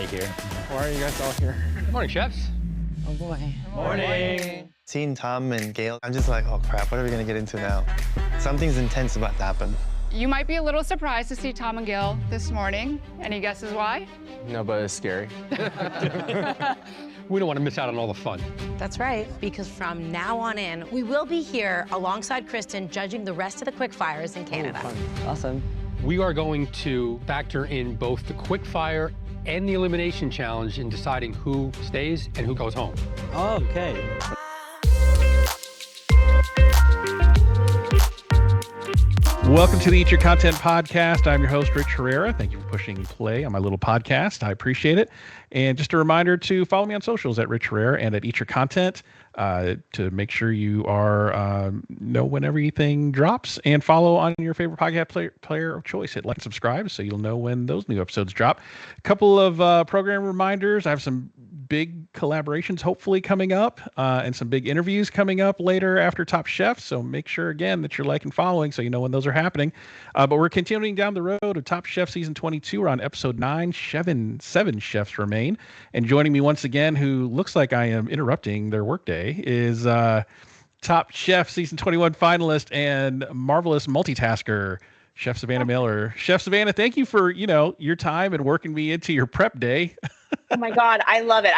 here. Why are you guys all here? Morning, chefs. Oh boy. Morning. Seeing Tom and Gail, I'm just like, oh crap, what are we gonna get into now? Something's intense about to happen. You might be a little surprised to see Tom and Gil this morning. Any guesses why? No, but it's scary. We don't want to miss out on all the fun. That's right, because from now on in, we will be here alongside Tristen judging the rest of the quickfires in Canada. Awesome. We are going to factor in both the quickfire and the elimination challenge in deciding who stays and who goes home. Oh, okay. Welcome to the Eat Your Content podcast. I'm your host, Rich Herrera. Thank you for pushing play on my little podcast. I appreciate it. And just a reminder to follow me on socials at Rich Herrera and at Eat Your Content to make sure you are know when everything drops, and follow on your favorite podcast player of choice. Hit like and subscribe so you'll know when those new episodes drop. A couple of program reminders. I have some big collaborations hopefully coming up and some big interviews coming up later after Top Chef. So make sure, again, that you're like and following so you know when those are happening. But we're continuing down the road of Top Chef Season 22. We're on Episode 9. Seven chefs remain. And joining me once again, who looks like I am interrupting their workday, is Top Chef Season 21 finalist and marvelous multitasker, Chef Savannah Miller. Chef Savannah, thank you for, your time and working me into your prep day. Oh my God, I love it.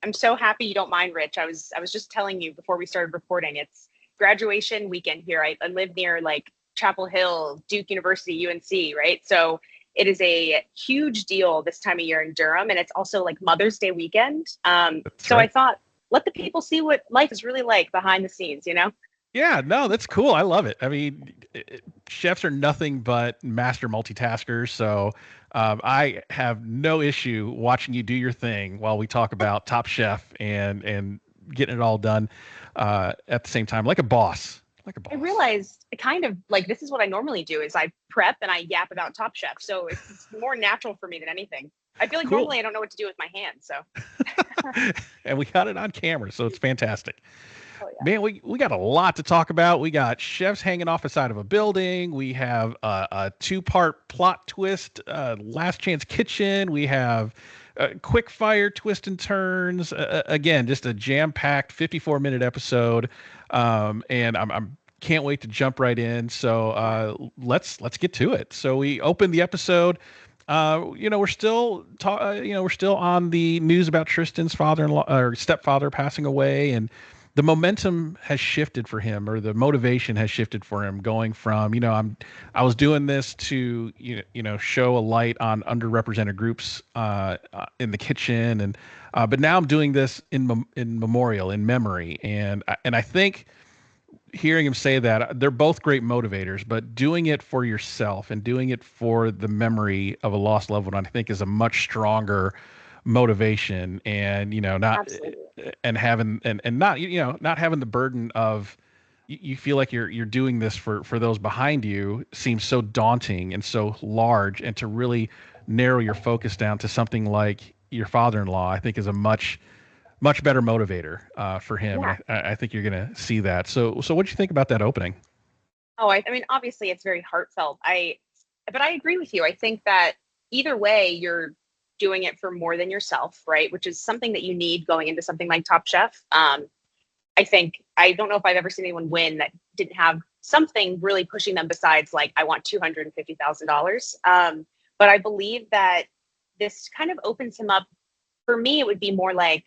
I'm so happy you don't mind, Rich. I was just telling you before we started recording, it's graduation weekend here. I live near like Chapel Hill, Duke University, UNC, right? So it is a huge deal this time of year in Durham, and it's also like Mother's Day weekend. So I thought, let the people see what life is really like behind the scenes, Yeah, no, that's cool. I love it. I mean, chefs are nothing but master multitaskers. So I have no issue watching you do your thing while we talk about Top Chef and getting it all done at the same time, like a boss. I realized kind of like this is what I normally do is I prep and I yap about Top Chef. So it's more natural for me than anything. I feel like normally I don't know what to do with my hands. So and we got it on camera, so it's fantastic. Oh, yeah. Man, we got a lot to talk about. We got chefs hanging off the side of a building. We have a two-part plot twist, Last Chance Kitchen. We have quick fire twist and turns. Again, just a jam-packed 54-minute episode. And I'm can't wait to jump right in. So let's get to it. So we opened the episode. We're still on the news about Tristen's father-in-law or stepfather passing away, and the momentum has shifted for him, or the motivation has shifted for him, going from, I was doing this to, show a light on underrepresented groups in the kitchen. And, but now I'm doing this in memorial, in memory. And I think hearing him say that, they're both great motivators, but doing it for yourself and doing it for the memory of a lost loved one, I think is a much stronger motivation. And not Absolutely. and having and not not having the burden of you feel like you're doing this for those behind you seems so daunting and so large, and to really narrow your focus down to something like your father-in-law, I think is a much better motivator for him. Yeah. I think you're gonna see that. So what do you think about that opening? Oh, I mean, obviously it's very heartfelt. But I agree with you. I think that either way, you're doing it for more than yourself, right? Which is something that you need going into something like Top Chef. I don't know if I've ever seen anyone win that didn't have something really pushing them besides like, I want $250,000. But I believe that this kind of opens him up. For me, it would be more like,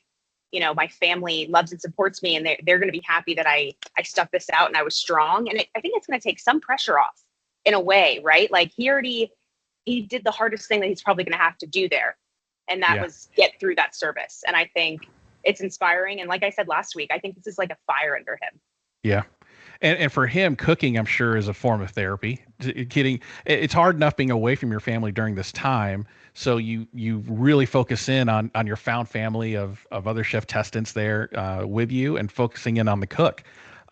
my family loves and supports me, and they're going to be happy that I stuck this out and I was strong. And I think it's going to take some pressure off in a way, right? Like he did the hardest thing that he's probably going to have to do there. And that was get through that service. And I think it's inspiring. And like I said last week, I think this is like a fire under him. Yeah. And for him, cooking, I'm sure, is a form of therapy. It's hard enough being away from your family during this time. So you really focus in on your found family of other chef testants there with you, and focusing in on the cook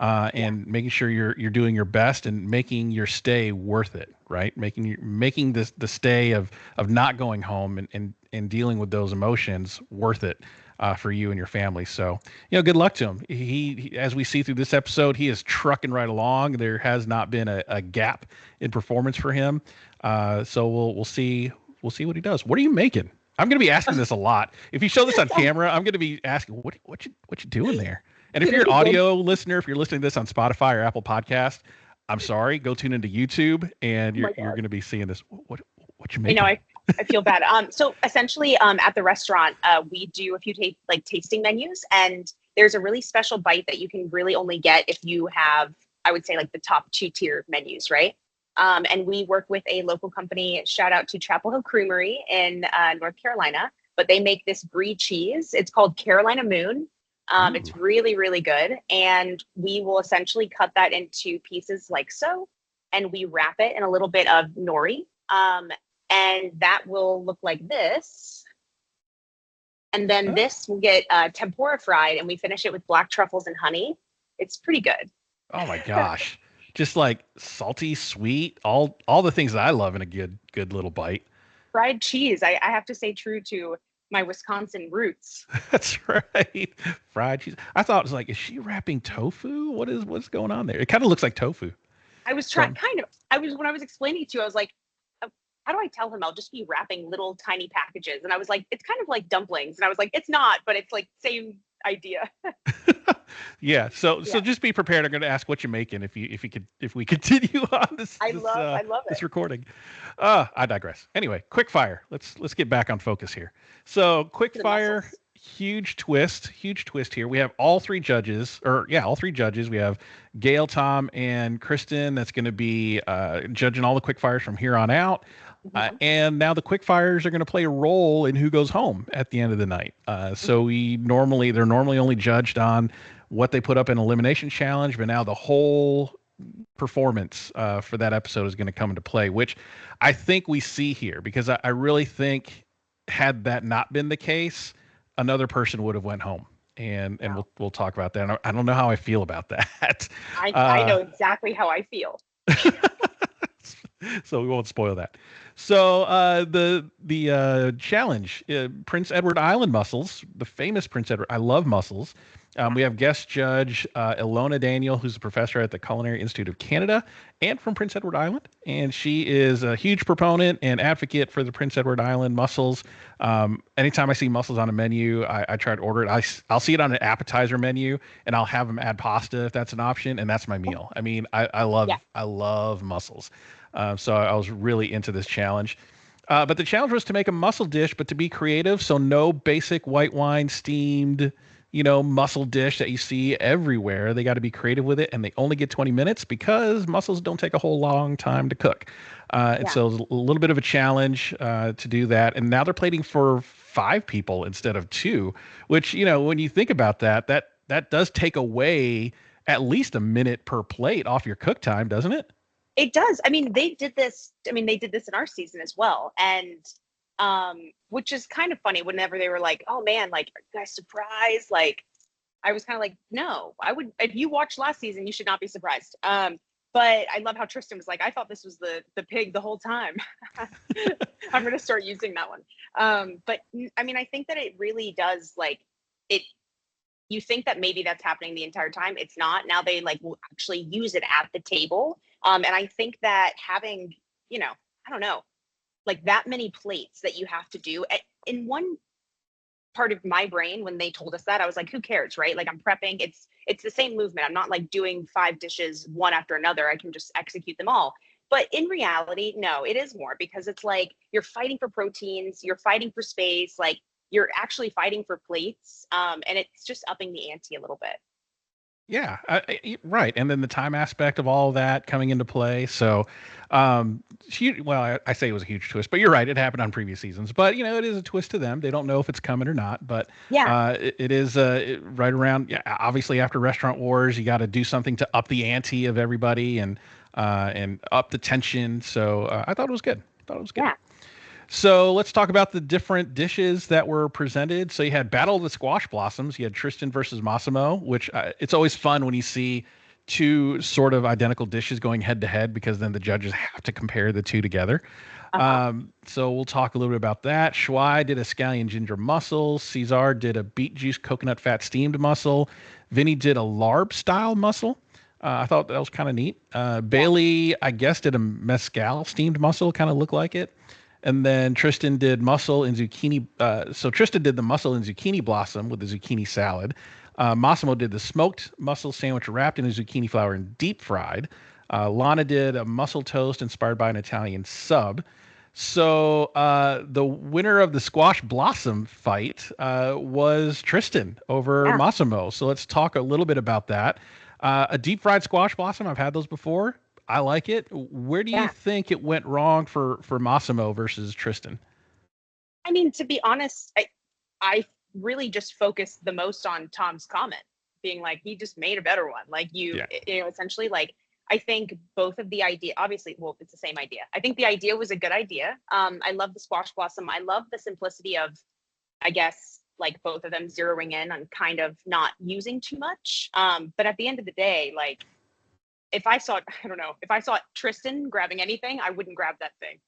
and making sure you're doing your best and making your stay worth it, right? Making the stay of not going home and dealing with those emotions worth it for you and your family. So, good luck to him. He, as we see through this episode, he is trucking right along. There has not been a gap in performance for him. So we'll see what he does. What are you making? I'm going to be asking this a lot. If you show this on camera, I'm going to be asking, what you doing there? And if you're an audio listener, if you're listening to this on Spotify or Apple Podcast, I'm sorry, go tune into YouTube, and you're going to be seeing this. What you making? I feel bad. So essentially, at the restaurant, we do a few tasting menus, and there's a really special bite that you can really only get if you have, I would say, like the top 2-tier menus, right? And we work with a local company. Shout out to Chapel Hill Creamery in North Carolina, but they make this brie cheese. It's called Carolina Moon. It's really, really good, and we will essentially cut that into pieces like so, and we wrap it in a little bit of nori. And that will look like this. And then this will get tempura fried, and we finish it with black truffles and honey. It's pretty good. Oh my gosh. Just like salty, sweet, all the things that I love in a good little bite. Fried cheese. I have to say true to my Wisconsin roots. That's right. Fried cheese. I thought it was like, is she wrapping tofu? What's going on there? It kind of looks like tofu. I was when I was explaining it to you, I was like, how do I tell him I'll just be wrapping little tiny packages? And I was like, it's kind of like dumplings. And I was like, it's not, but it's like same idea. Yeah. So just be prepared. I'm going to ask what you're making if we continue on this. I love it. This recording. I digress. Anyway, quick fire. Let's get back on focus here. So quick fire, huge twist here. We have all three judges. We have Gail, Tom, and Kristen. That's going to be judging all the quick fires from here on out. And now the quick fires are going to play a role in who goes home at the end of the night. So they're normally only judged on what they put up in elimination challenge, but now the whole performance for that episode is going to come into play, which I think we see here, because I really think had that not been the case, another person would have went home. And we'll talk about that. I don't know how I feel about that. I know exactly how I feel. So we won't spoil that. So the challenge, Prince Edward Island mussels, the famous Prince Edward. I love mussels. We have guest judge Ilona Daniel, who's a professor at the Culinary Institute of Canada and from Prince Edward Island. And she is a huge proponent and advocate for the Prince Edward Island mussels. Anytime I see mussels on a menu, I try to order it. I'll see it on an appetizer menu, and I'll have them add pasta if that's an option, and that's my meal. I mean, I love mussels. So I was really into this challenge. But the challenge was to make a mussel dish, but to be creative. So no basic white wine steamed, mussel dish that you see everywhere. They got to be creative with it, and they only get 20 minutes because mussels don't take a whole long time to cook. And so it was a little bit of a challenge to do that. And now they're plating for 5 people instead of 2, which, when you think about that does take away at least a minute per plate off your cook time, doesn't it? It does. I mean, they did this in our season as well. And which is kind of funny whenever they were like, oh man, like, are you guys surprised? Like, I was kind of like, no, if you watched last season, you should not be surprised. But I love how Tristen was like, I thought this was the pig the whole time. I'm going to start using that one. But I mean, I think that it really does, like, you think that maybe that's happening the entire time. It's not. Now they will actually use it at the table. And I think that having, I don't know, like that many plates that you have to do in one part of my brain, when they told us that, I was like, who cares, right? Like, I'm prepping. It's the same movement. I'm not like doing 5 dishes one after another. I can just execute them all. But in reality, no, it is more, because it's like you're fighting for proteins, you're fighting for space, like you're actually fighting for plates. And it's just upping the ante a little bit. Yeah, right. And then the time aspect of all of that coming into play. So, I say it was a huge twist, but you're right. It happened on previous seasons, but it is a twist to them. They don't know if it's coming or not, but it is right around. Yeah, obviously after Restaurant Wars, you got to do something to up the ante of everybody and up the tension. So I thought it was good. Yeah. So let's talk about the different dishes that were presented. So you had Battle of the Squash Blossoms. You had Tristen versus Massimo, which it's always fun when you see 2 sort of identical dishes going head to head, because then the judges have to compare the 2 together. So we'll talk a little bit about that. Shuai did a scallion ginger mussel. Cesar did a beet juice coconut fat steamed mussel. Vinny did a larb style mussel. I thought that was kind of neat. Bailey, I guess, did a mezcal steamed mussel, kind of looked like it. And then Tristen did mussel and zucchini. So Tristen did the mussel and zucchini blossom with the zucchini salad. Massimo did the smoked mussel sandwich wrapped in a zucchini flour and deep fried. Lana did a mussel toast inspired by an Italian sub. So the winner of the squash blossom fight was Tristen over Massimo. So let's talk a little bit about that. A deep fried squash blossom, I've had those before. I like it. Where do you think it went wrong for Massimo versus Tristen? I mean, to be honest, I really just focused the most on Tom's comment, being like, he just made a better one. Like you know, essentially, like, I think both of the idea, obviously, well, it's the same idea. I think the idea was a good idea. I love the squash blossom. I love the simplicity of, I guess, like both of them zeroing in on kind of not using too much. But at the end of the day, like, if I saw Tristen grabbing anything, I wouldn't grab that thing.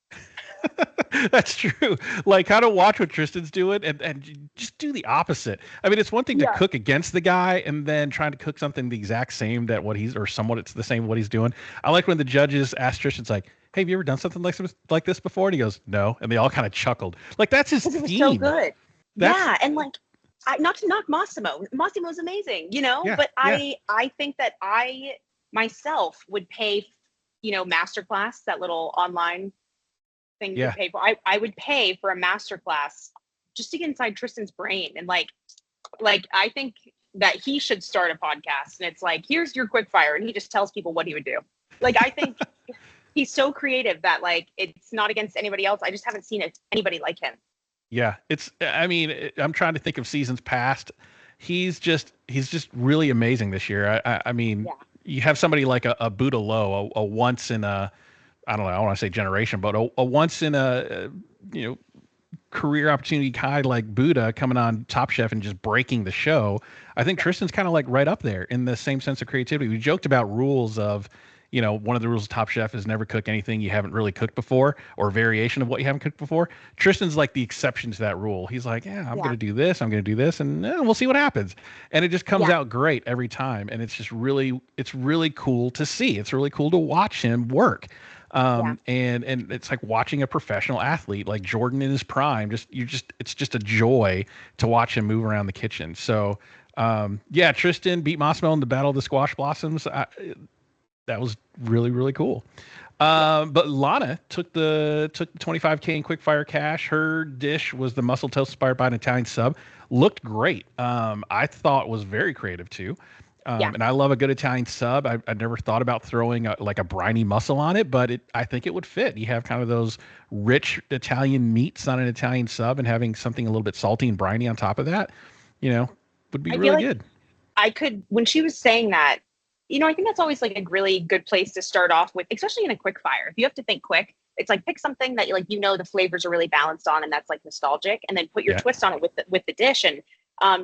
That's true. Like, kind of watch what Tristen's doing and just do the opposite. I mean, it's one thing to cook against the guy and then trying to cook something the exact same that what he's, or somewhat it's the same what he's doing. I like when the judges ask Tristan, like, hey, have you ever done something like this before? And he goes, no. And they all kind of chuckled. Like, that's his theme. It was so good. And like, not to knock Massimo. Massimo's amazing, you know? But I think that I myself would pay, you know, masterclass, that little online thing you pay for. I would pay for a masterclass just to get inside Tristan's brain. And like I think that he should start a podcast and it's like, here's your quick fire, and he just tells people what he would do. Like, I think he's so creative that, like, it's not against anybody else. I just haven't seen anybody like him. Yeah, I mean, I'm trying to think of seasons past. He's just really amazing this year. I mean, you have somebody like a Buddha Lowe, a once in a, I don't know, I want to say generation, but a once in a, you know, career opportunity guy like Buddha coming on Top Chef and just breaking the show. I think Tristan's kind of like right up there in the same sense of creativity. We joked about rules of, you know, one of the rules of Top Chef is never cook anything you haven't really cooked before, or a variation of what you haven't cooked before. Tristan's like the exception to that rule. He's like, I'm going to do this, and we'll see what happens. And it just comes out great every time. And it's just it's really cool to see. It's really cool to watch him work. And it's like watching a professional athlete like Jordan in his prime. It's just a joy to watch him move around the kitchen. So, Tristen beat Massimo in the Battle of the Squash Blossoms. That was really, really cool. But Lana took the $25K in quickfire cash. Her dish was the mussel toast inspired by an Italian sub. Looked great. I thought was very creative too. And I love a good Italian sub. I never thought about throwing like a briny mussel on it, but I think it would fit. You have kind of those rich Italian meats on an Italian sub, and having something a little bit salty and briny on top of that, you know, would be really good. I could, when she was saying that, you know, I think that's always like a really good place to start off with, especially in a quick fire. If you have to think quick, it's like pick something that the flavors are really balanced on, and that's like nostalgic, and then put your twist on it with the dish. And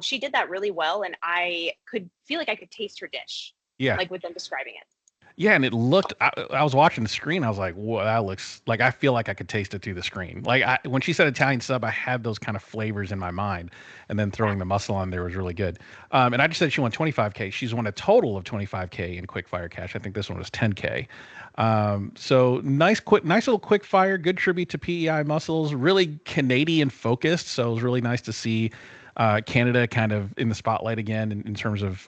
she did that really well, and I could feel like I could taste her dish. Like with them describing it. Yeah, and it looked. I was watching the screen. I was like, "Whoa, that looks like." I feel like I could taste it through the screen. Like when she said Italian sub, I had those kind of flavors in my mind, and then throwing the mussel on there was really good. And I just said she won $25K. She's won a total of $25K in quickfire cash. I think this one was $10K. So nice little quickfire. Good tribute to PEI Mussels. Really Canadian focused. So it was really nice to see Canada kind of in the spotlight again in terms of.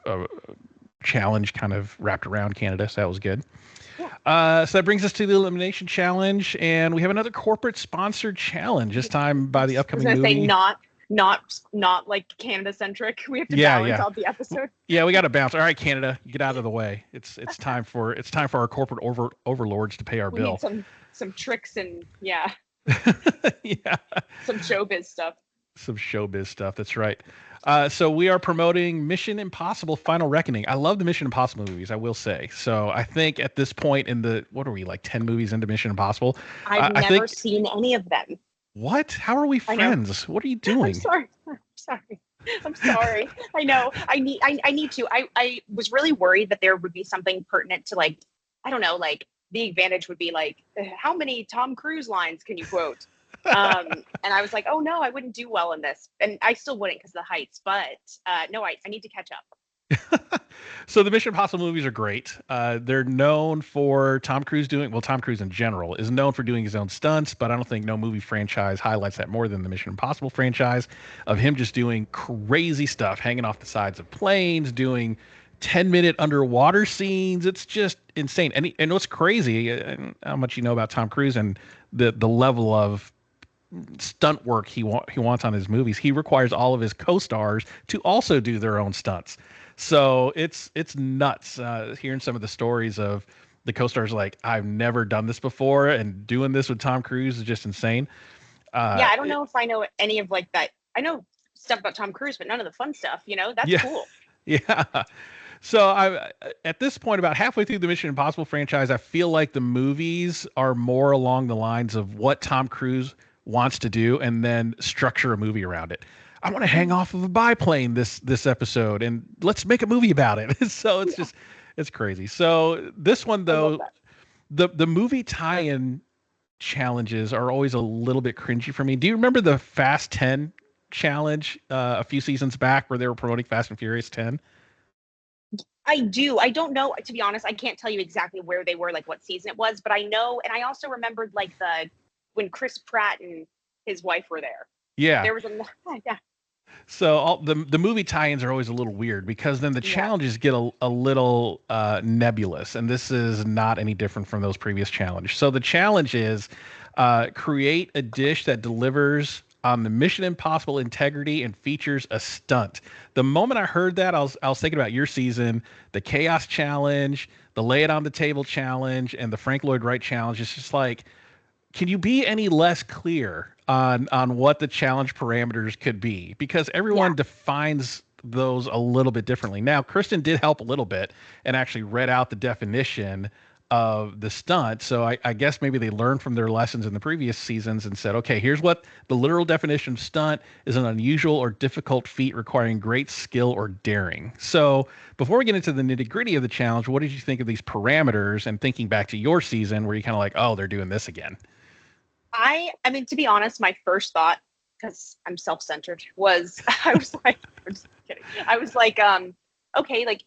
Challenge kind of wrapped around Canada, so that was good. So that brings us to the elimination challenge, and we have another corporate sponsored challenge, this time by the upcoming movie. Say not like Canada centric. We have to balance out the episode. Yeah, we got to bounce. All right, Canada, get out of the way. It's time for our corporate overlords to pay our bill. Need some tricks and some showbiz stuff. Some showbiz stuff. That's right. So we are promoting Mission Impossible Final Reckoning. I love the Mission Impossible movies, I will say. So I think at this point in what are we, like 10 movies into Mission Impossible? I've never seen any of them. What? How are we friends? What are you doing? I'm sorry. I know. I need to. I was really worried that there would be something pertinent to, like, I don't know, like the advantage would be like, how many Tom Cruise lines can you quote? And I was like, oh no, I wouldn't do well in this, and I still wouldn't because of the heights. But no, I need to catch up. So the Mission Impossible movies are great. They're known for Tom Cruise Tom Cruise in general is known for doing his own stunts, but I don't think no movie franchise highlights that more than the Mission Impossible franchise of him just doing crazy stuff, hanging off the sides of planes, doing 10-minute underwater scenes. It's just insane. And what's crazy, and how much you know about Tom Cruise and the level of stunt work he wants on his movies. He requires all of his co-stars to also do their own stunts. So it's nuts hearing some of the stories of the co-stars like, I've never done this before, and doing this with Tom Cruise is just insane. Yeah, I don't know if I know any of like that. I know stuff about Tom Cruise, but none of the fun stuff. That's Yeah. cool. Yeah. So I at this point, about halfway through the Mission Impossible franchise, I feel like the movies are more along the lines of what Tom Cruise wants to do and then structure a movie around it. I want to hang off of a biplane this episode and let's make a movie about it. So it's crazy. So this one though, the movie tie-in challenges are always a little bit cringy for me. Do you remember the Fast 10 challenge a few seasons back where they were promoting Fast and Furious 10? I do. I don't know, to be honest. I can't tell you exactly where they were, like what season it was, but I know, and I also remembered like when Chris Pratt and his wife were there. Yeah. There was yeah. So all the movie tie-ins are always a little weird because then the challenges get a little nebulous, and this is not any different from those previous challenges. So the challenge is create a dish that delivers on the Mission Impossible integrity and features a stunt. The moment I heard that, I was thinking about your season, the Chaos Challenge, the Lay It on the Table Challenge, and the Frank Lloyd Wright Challenge. It's just like, can you be any less clear on what the challenge parameters could be? Because everyone defines those a little bit differently. Now, Tristen did help a little bit and actually read out the definition of the stunt. So I guess maybe they learned from their lessons in the previous seasons and said, okay, here's what the literal definition of stunt is: an unusual or difficult feat requiring great skill or daring. So before we get into the nitty gritty of the challenge, what did you think of these parameters, and thinking back to your season where you kind of like, oh, they're doing this again? I mean, to be honest, my first thought, because I'm self-centered, was I was like, I'm just kidding. I was like, okay, like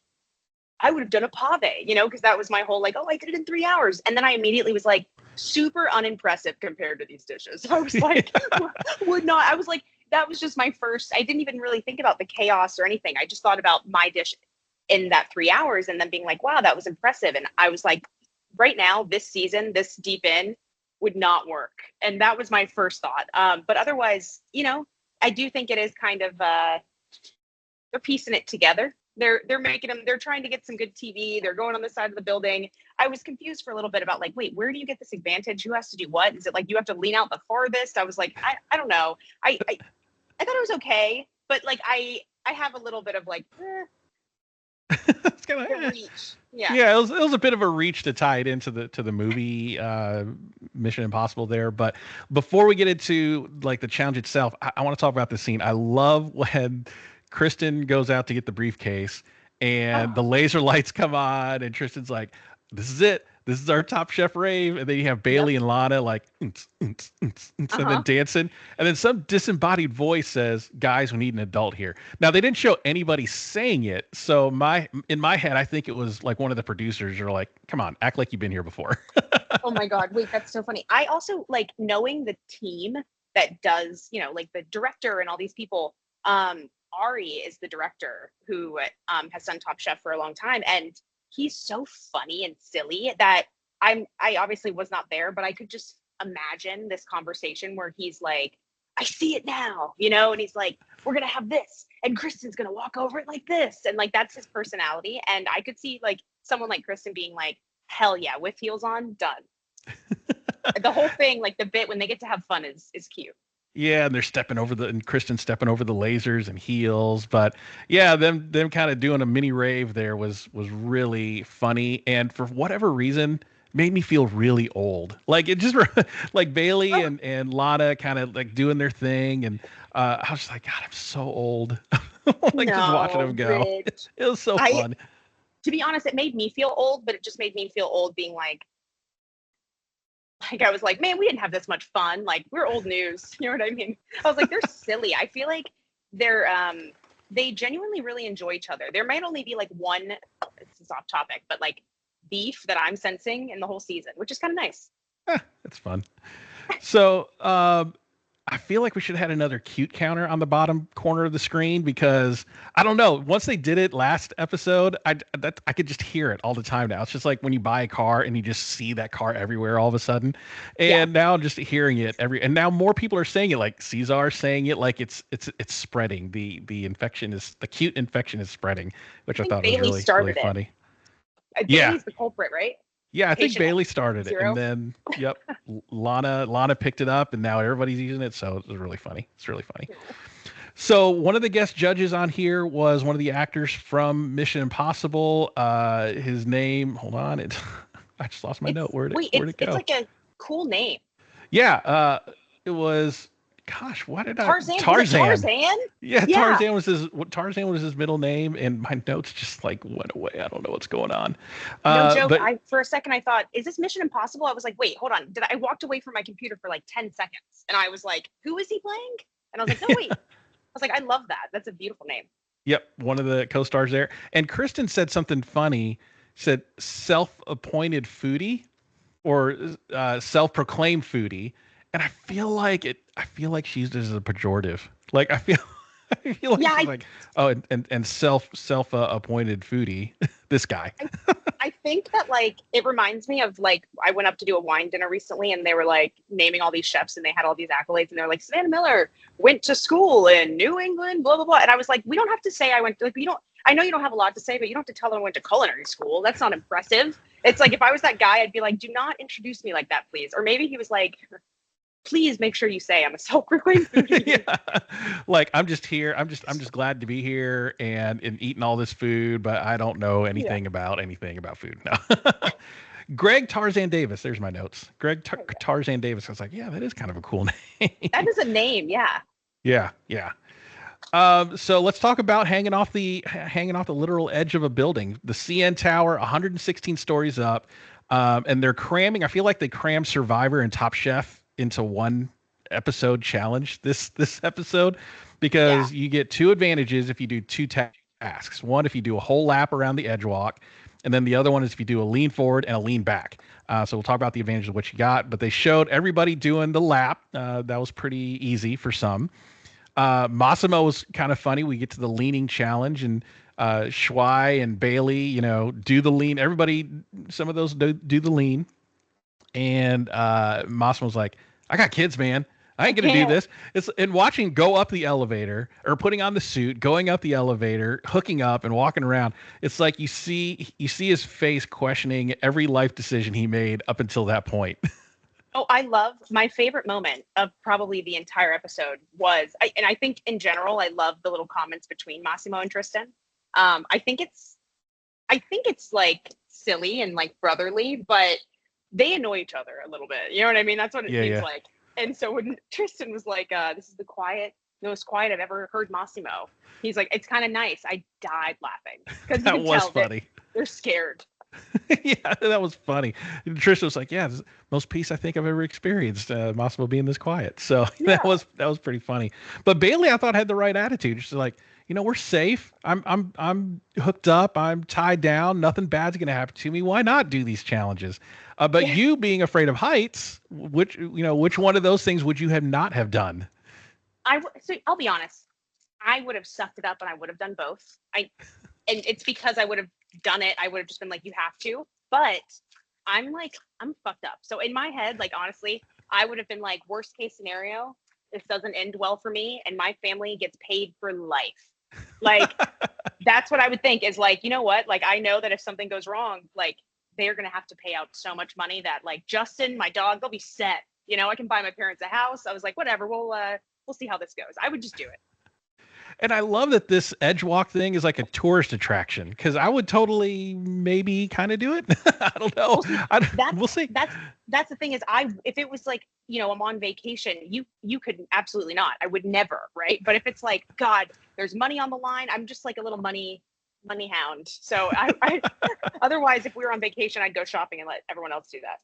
I would have done a pave, because that was my whole like, oh, I did it in 3 hours. And then I immediately was like, super unimpressive compared to these dishes. I was like, I was like, that was just my first, I didn't even really think about the chaos or anything. I just thought about my dish in that 3 hours and then being like, wow, that was impressive. And I was like, right now, this season, this deep in, would not work. And that was my first thought. But otherwise, I do think it is kind of, they're piecing it together. They're making them, they're trying to get some good TV. They're going on the side of the building. I was confused for a little bit about like, wait, where do you get this advantage? Who has to do what? Is it like you have to lean out the farthest? I was like, I don't know. I thought it was okay, but like I have a little bit of like, It's kind of reach. Yeah. Yeah, it was a bit of a reach to tie it into the movie Mission Impossible there. But before we get into like the challenge itself, I want to talk about the scene. I love when Tristen goes out to get the briefcase and the laser lights come on and Tristan's like, this is it. This is our Top Chef rave. And then you have Bailey and Lana like, and then dancing. And then some disembodied voice says, guys, we need an adult here. Now, they didn't show anybody saying it. So in my head, I think it was like one of the producers are like, come on, act like you've been here before. Oh my God. Wait, that's so funny. I also like knowing the team that does, like the director and all these people. Ari is the director who has done Top Chef for a long time. And he's so funny and silly that I obviously was not there, but I could just imagine this conversation where he's like, I see it now, and he's like, we're going to have this and Tristen's going to walk over it like this. And like, that's his personality. And I could see like someone like Tristen being like, hell yeah, with heels on, done. The whole thing, like the bit when they get to have fun is cute. Yeah, and they're and Tristen's stepping over the lasers and heels. But yeah, them kind of doing a mini rave there was really funny. And for whatever reason, made me feel really old. Like it just like Bailey and Lana kind of like doing their thing. And I was just like, God, I'm so old. Like just watching them go. It was so fun. To be honest, it made me feel old, but it just made me feel old being like I was like, man, we didn't have this much fun. Like we're old news. You know what I mean? I was like, they're silly. I feel like they're they genuinely really enjoy each other. There might only be like one, this is off topic, but like beef that I'm sensing in the whole season, which is kind of nice. It's fun. So I feel like we should have had another cute counter on the bottom corner of the screen because I don't know. Once they did it last episode, I could just hear it all the time now. It's just like when you buy a car and you just see that car everywhere all of a sudden. And now I'm just hearing it and now more people are saying it, like Cesar saying it, like it's spreading. The infection is, the cute infection is spreading, which I thought Bailey was started really funny. Bailey's the culprit, right? Yeah, I think Patient Bailey started it, zero. and then Lana picked it up, and now everybody's using it. So it was really funny. It's really funny. So one of the guest judges on here was one of the actors from Mission Impossible. His name, hold on, I just lost my note. Where'd it go? It's like a cool name. Yeah, it was. Gosh, why did Tarzan? Tarzan. Yeah, Yeah. Tarzan was his middle name, and my notes just like went away. I don't know what's going on. No joke. But, For a second, I thought, is this Mission Impossible? I was like, wait, hold on. I walked away from my computer for like 10 seconds, and I was like, who is he playing? And I was like, no, wait. I was like, I love that. That's a beautiful name. Yep, one of the co-stars there. And Tristen said something funny. Said self-appointed foodie or self-proclaimed foodie. And I feel like she used it as a pejorative. Like I feel like she's like, oh, and self-appointed foodie. This guy. I think that like it reminds me of like I went up to do a wine dinner recently and they were like naming all these chefs and they had all these accolades and they're like Savannah Miller went to school in New England, blah blah blah. And I was like, we don't have to say I went. Like, I know you don't have a lot to say, but you don't have to tell them I went to culinary school. That's not impressive. It's like if I was that guy, I'd be like, do not introduce me like that, please. Or maybe he was like, please make sure you say I'm a self-proclaimed foodie. Yeah. Like I'm just here. I'm just glad to be here and eating all this food, but I don't know anything about food. No. Greg Tarzan Davis. There's my notes. Greg Tarzan Davis. I was like, yeah, that is kind of a cool name. That is a name, yeah. Yeah. So let's talk about hanging off the literal edge of a building. The CN Tower, 116 stories up, and they're cramming. I feel like they crammed Survivor and Top Chef into one episode challenge this episode because you get two advantages if you do two tasks. One, if you do a whole lap around the edge walk, and then the other one is if you do a lean forward and a lean back. So we'll talk about the advantages of what you got, but they showed everybody doing the lap. That was pretty easy for some. Massimo was kind of funny. We get to the leaning challenge and Shuai and Bailey, do the lean. Everybody, some of those do the lean. And Massimo's like, I got kids, man. I ain't going to do this. It's and watching go up the elevator or putting on the suit, going up the elevator, hooking up and walking around. It's like you see his face questioning every life decision he made up until that point. Oh, I love my favorite moment of probably the entire episode was, and I think in general, I love the little comments between Massimo and Tristen. I think it's like silly and like brotherly, but they annoy each other a little bit. You know what I mean? That's what it seems like. And so when Tristen was like, this is the most quiet I've ever heard Massimo. He's like, it's kind of nice. I died laughing. Because that was funny. They're scared. Yeah, that was funny. Tristen was like, yeah, this is the most peace I think I've ever experienced, Massimo being this quiet. So that was pretty funny. But Bailey, I thought, had the right attitude. She's like, we're safe. I'm hooked up. I'm tied down. Nothing bad's going to happen to me. Why not do these challenges? But you being afraid of heights, which one of those things would you not have done? So I'll be honest. I would have sucked it up and I would have done both. And it's because I would have done it. I would have just been like, you have to. But I'm fucked up. So in my head, like, honestly, I would have been like, worst case scenario, this doesn't end well for me and my family gets paid for life. Like, that's what I would think is like, you know what? Like, I know that if something goes wrong, like, they're going to have to pay out so much money that like Justin, my dog, they'll be set. I can buy my parents a house. I was like, whatever, we'll see how this goes. I would just do it. And I love that this edge walk thing is like a tourist attraction because I would totally maybe kind of do it. I don't know. We'll see. That's the thing is if it was like, I'm on vacation, you could absolutely not. I would never. Right. But if it's like, God, there's money on the line. I'm just like a little money hound. So I otherwise, if we were on vacation, I'd go shopping and let everyone else do that.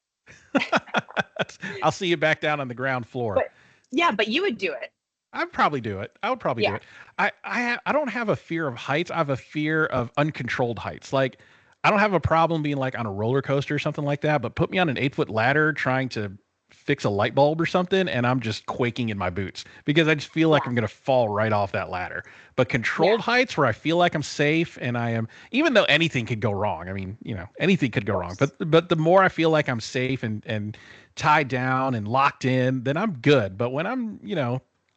I'll see you back down on the ground floor. But you would do it. I'd probably do it. I would probably do it. I don't have a fear of heights. I have a fear of uncontrolled heights. Like, I don't have a problem being like on a roller coaster or something like that, but put me on an 8-foot ladder trying to fix a light bulb or something, and I'm just quaking in my boots because I just feel like I'm going to fall right off that ladder. But controlled heights where I feel like I'm safe and I am, even though anything could go wrong. I mean, anything could go wrong, but the more I feel like I'm safe and tied down and locked in, then I'm good. But when I'm,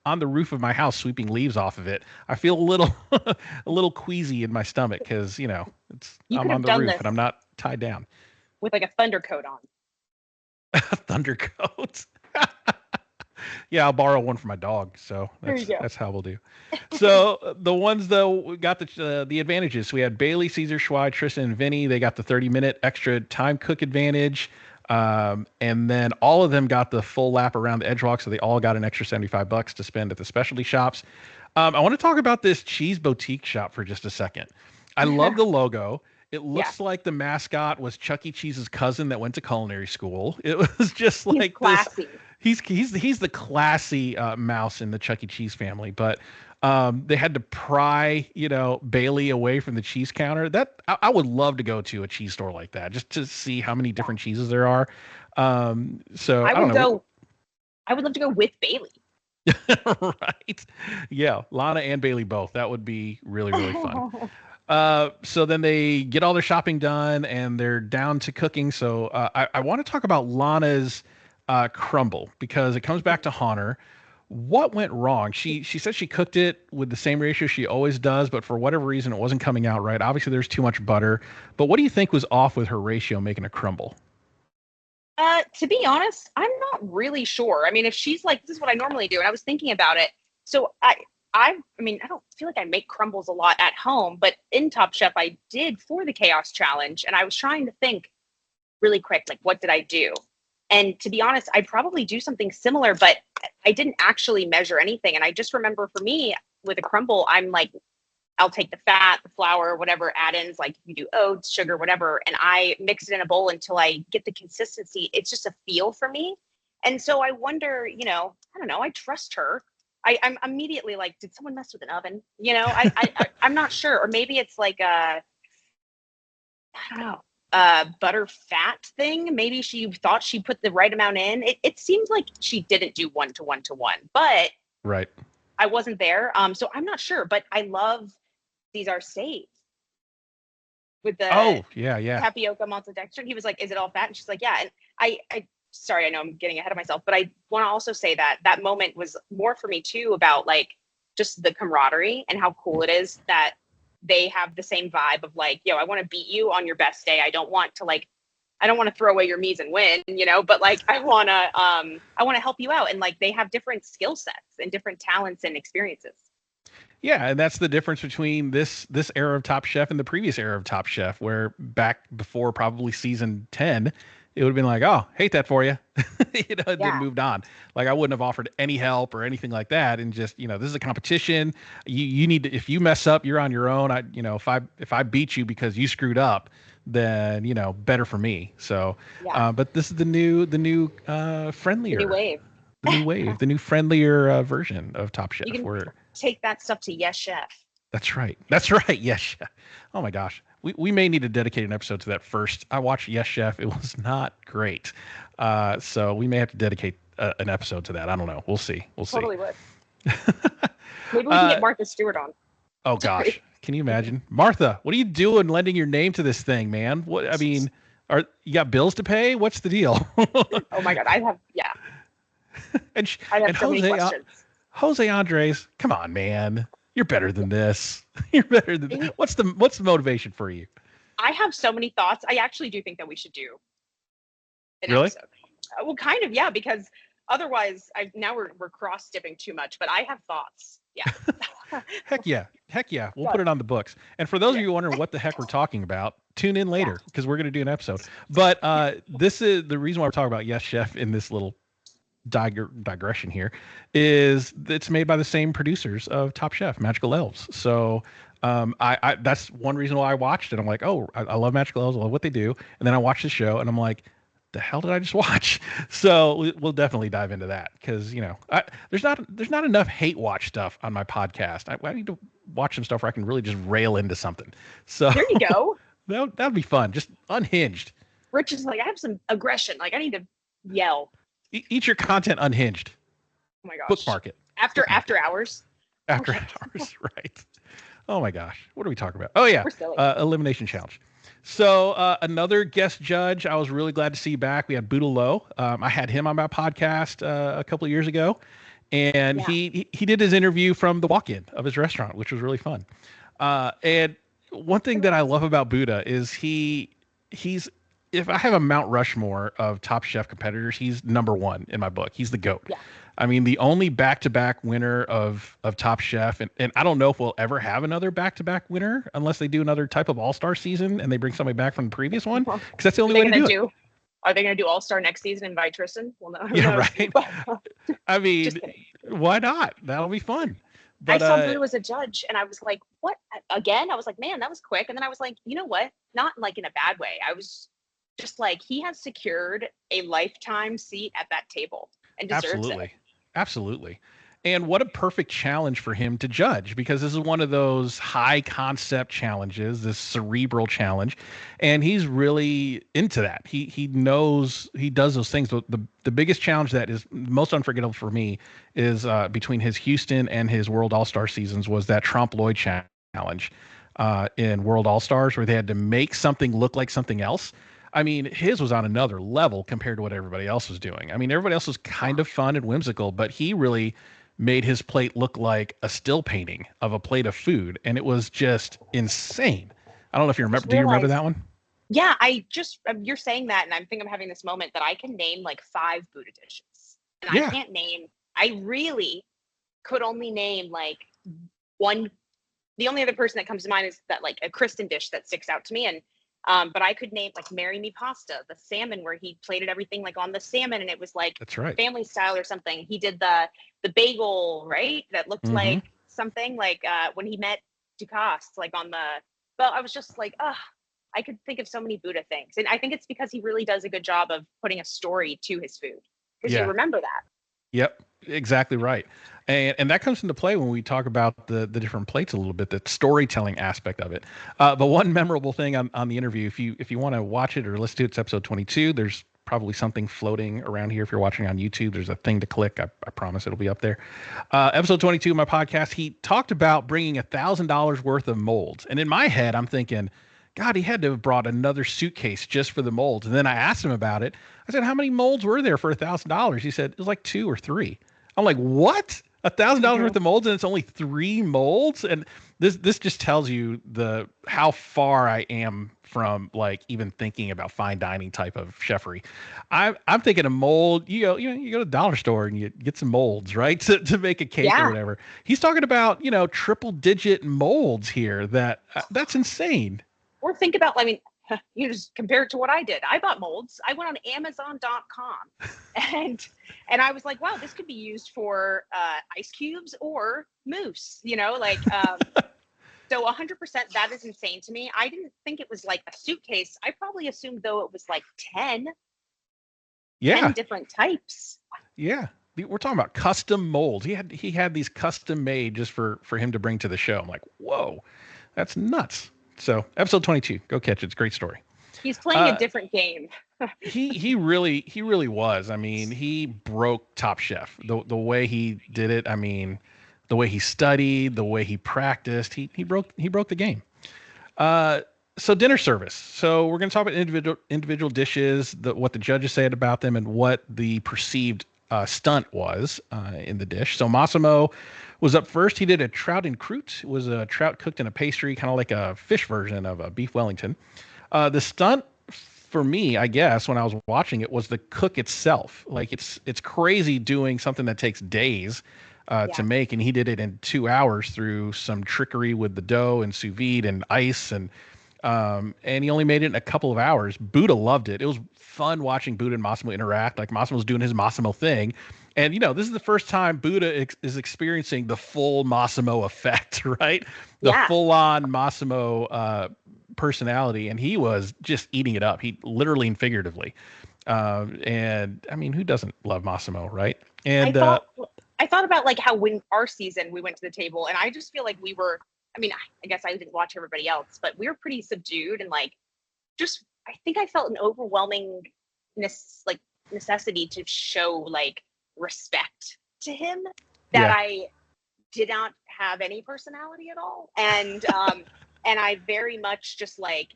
on the roof of my house sweeping leaves off of it, I feel a little a little queasy in my stomach because, I'm on the roof and I'm not tied down. With like a thunder coat on. Thunder coat. Yeah, I'll borrow one for my dog. So that's how we'll do. So the ones though we got the advantages. So we had Bailey, Caesar, Schweid, Tristen, and Vinny. They got the 30-minute extra time cook advantage. And then all of them got the full lap around the edge walk, so they all got an extra $75 to spend at the specialty shops. I want to talk about this cheese boutique shop for just a second. I love the logo. It looks like the mascot was Chuck E. Cheese's cousin that went to culinary school. It was just like classy. He's the classy mouse in the Chuck E. Cheese family. But they had to pry, Bailey away from the cheese counter. That I would love to go to a cheese store like that just to see how many different cheeses there are. So I don't know. I would love to go with Bailey. Right. Yeah. Lana and Bailey both. That would be really, really fun. So then they get all their shopping done and they're down to cooking. So I want to talk about Lana's crumble because it comes back to Honor. What went wrong? She said she cooked it with the same ratio she always does, but for whatever reason, it wasn't coming out right. Obviously, there's too much butter. But what do you think was off with her ratio making a crumble? To be honest, I'm not really sure. I mean, if she's like, this is what I normally do, and I was thinking about it. So I mean, I don't feel like I make crumbles a lot at home, but in Top Chef, I did for the Chaos Challenge. And I was trying to think really quick, like, what did I do? And to be honest, I probably do something similar, but I didn't actually measure anything. And I just remember for me with a crumble, I'm like, I'll take the fat, the flour, whatever add-ins, like you do oats, sugar, whatever, and I mix it in a bowl until I get the consistency. It's just a feel for me. And so I wonder, I don't know, I trust her. I'm immediately like, did someone mess with an oven? I'm not sure. Or maybe it's like I don't know, butter fat thing. Maybe she thought she put the right amount in. It seems like she didn't do 1-to-1-to-1, but right. I wasn't there. So I'm not sure, but I love these are safe with the tapioca maltodextrin. He was like, is it all fat? And she's like, yeah. And I sorry, I know I'm getting ahead of myself, but I want to also say that moment was more for me too about like just the camaraderie and how cool it is that they have the same vibe of like, I want to beat you on your best day. I don't want to throw away your mies and win, but like, I want to help you out. And like, they have different skill sets and different talents and experiences. Yeah, and that's the difference between this era of Top Chef and the previous era of Top Chef, where back before probably season 10, it would have been like, oh, hate that for you. Then moved on. Like I wouldn't have offered any help or anything like that. And just, this is a competition. You need to, if you mess up, you're on your own. If I beat you because you screwed up, then, better for me. So, but this is the new friendlier. The new wave. The new wave, the new friendlier version of Top Chef. You can take that stuff to Yes Chef. That's right. Yes Chef. Oh my gosh. We may need to dedicate an episode to that first. I watched Yes Chef. It was not great. So we may have to dedicate an episode to that. I don't know. We'll see. Totally would. Maybe we can get Martha Stewart on. Oh gosh. Can you imagine? Martha, what are you doing lending your name to this thing, man? What, I mean, you got bills to pay? What's the deal? Oh my God. I have so many questions. Jose Andres, come on, man. You're better than this. You're better than this. What's the motivation for you? I have so many thoughts. I actually do think that we should do an really? episode. Well, kind of, yeah, because otherwise now we're cross dipping too much, but I have thoughts. Yeah. Heck yeah. We'll put it on the books. And for those of you wondering what the heck we're talking about, tune in later because we're going to do an episode. But this is the reason why we're talking about Yes Chef in this little digression here is it's made by the same producers of Top Chef, Magical Elves. So I that's one reason why I watched it. I'm like, oh, I love Magical Elves. I love what they do. And then I watched the show and I'm like, the hell did I just watch? So we'll definitely dive into that because there's not enough hate watch stuff on my podcast. I need to watch some stuff where I can really just rail into something. So There you go. that'd be fun. Just unhinged. Rich is like, I have some aggression. Like I need to yell. Eat your content unhinged. Oh my gosh. Bookmark it. After hours. After hours, right? Oh my gosh, what are we talking about? Oh yeah, We're silly. elimination challenge. So another guest judge. I was really glad to see back. We had Buddha Lowe. I had him on my podcast a couple of years ago, and he did his interview from the walk-in of his restaurant, which was really fun. And one thing that I love about Buddha is he's if I have a Mount Rushmore of Top Chef competitors, he's number one in my book. He's the GOAT. Yeah. I mean, the only back-to-back winner of Top Chef, and I don't know if we'll ever have another back-to-back winner unless they do another type of all-star season and they bring somebody back from the previous one, because that's the only way to do it. Are they going to do all-star next season and invite Tristen? Well, no. Yeah, right. I mean, why not? That'll be fun. But, I saw Buddha was a judge, and I was like, what? Again? I was like, man, that was quick. And then I was like, you know what? Not like in a bad way. I was just like, he has secured a lifetime seat at that table and deserves it. Absolutely. And what a perfect challenge for him to judge, because this is one of those high concept challenges, this cerebral challenge. And he's really into that. He knows he does those things. The biggest challenge that is most unforgettable for me is between his Houston and his World All-Star seasons was that trompe l'oeil challenge in World All-Stars, where they had to make something look like something else. I mean, his was on another level compared to what everybody else was doing. I mean, everybody else was kind of fun and whimsical, but he really made his plate look like a still painting of a plate of food. And it was just insane. I don't know if you remember. Do you remember that one? Yeah, you're saying that, and I'm having this moment that I can name like 5 Buddha dishes. And I can't name, I really could only name like one. The only other person that comes to mind is that like a Tristen dish that sticks out to me. And but I could name like Marry Me Pasta, the salmon, where he plated everything like on the salmon, and it was like that's right, family style or something. He did the bagel, right? That looked like something like when he met Ducasse, like on the. Well, I was just like, I could think of so many Buddha things, and I think it's because he really does a good job of putting a story to his food, because you remember that. Yep, exactly right. And that comes into play when we talk about the different plates a little bit, the storytelling aspect of it. But one memorable thing on the interview, if you want to watch it or listen to it, it's episode 22. There's probably something floating around here. If you're watching on YouTube, there's a thing to click. I promise it'll be up there. Episode 22 of my podcast, he talked about bringing $1,000 worth of molds. And in my head, I'm thinking, God, he had to have brought another suitcase just for the molds. And then I asked him about it. I said, how many molds were there for $1,000? He said, it was like 2 or 3. I'm like, what? $1,000 worth of molds, and it's only 3 molds? And this just tells you how far I am from like even thinking about fine dining type of chefery. I'm thinking a mold. You go to the dollar store and you get some molds, right, to make a cake or whatever. He's talking about triple digit molds here. That's insane. Or think about, I mean, you just compare it to what I did. I bought molds. I went on Amazon.com and I was like, wow, this could be used for ice cubes or mousse, so 100% that is insane to me. I didn't think it was like a suitcase. I probably assumed though it was like 10 different types. Yeah. We're talking about custom molds. He had these custom made just for him to bring to the show. I'm like, whoa, that's nuts. So episode 22, go catch it. It's a great story. He's playing a different game. he really was. I mean, he broke Top Chef. The way he did it. I mean, the way he studied, the way he practiced. He broke the game. So dinner service. So we're going to talk about individual dishes, what the judges said about them, and what the perceived stunt was in the dish. So Massimo was up first. He did a trout and croûte. It was a trout cooked in a pastry, kind of like a fish version of a beef Wellington. The stunt for me, I guess, when I was watching it, was the cook itself. Like it's crazy doing something that takes days to make, and he did it in 2 hours through some trickery with the dough and sous vide and ice, and he only made it in a couple of hours. Buddha loved it. It was fun watching Buddha and Massimo interact. Like Massimo's doing his Massimo thing. And, this is the first time Buddha is experiencing the full Massimo effect, right? The full-on Massimo personality. And he was just eating it up. He literally and figuratively. And I mean, who doesn't love Massimo, right? I And thought about like how when our season we went to the table, and I just feel like we were. I mean, I guess I didn't watch everybody else, but we were pretty subdued and like just. I think I felt an overwhelming necessity to show like respect to him that Yeah. I did not have any personality at all, and I very much just like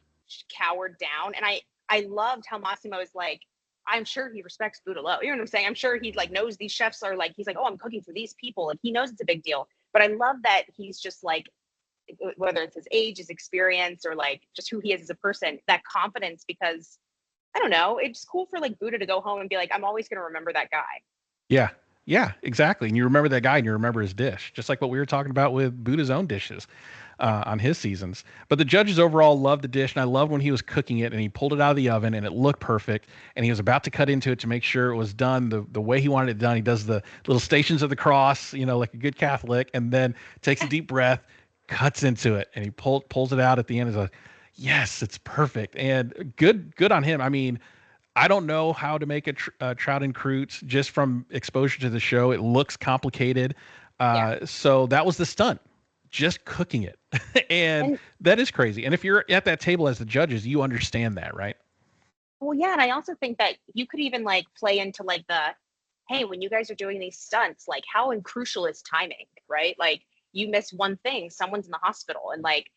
cowered down, and I loved how Massimo is like. I'm sure he respects Boudreaux. You know what I'm saying? I'm sure he like knows these chefs are like, he's like, oh, I'm cooking for these people. And he knows it's a big deal. But I love that he's just like, whether it's his age, his experience, or like just who he is as a person, that confidence, because I don't know, it's cool for like Buddha to go home and be like, I'm always going to remember that guy. yeah, yeah, exactly. And you remember that guy and you remember his dish, just like what we were talking about with Buddha's own dishes on his seasons. But the judges overall loved the dish. And I loved when he was cooking it and he pulled it out of the oven and it looked perfect. And he was about to cut into it to make sure it was done the way he wanted it done. He does the little stations of the cross, like a good Catholic, and then takes a deep breath, cuts into it, and he pulls it out at the end. Is like, yes, it's perfect. And good on him. I mean, I don't know how to make a trout and croûte just from exposure to the show. It looks complicated. So that was the stunt, just cooking it. and that is crazy. And if you're at that table as the judges, you understand that, right? Well, yeah. And I also think that you could even like play into like hey, when you guys are doing these stunts, like how crucial is timing, right? Like you miss one thing, someone's in the hospital, and like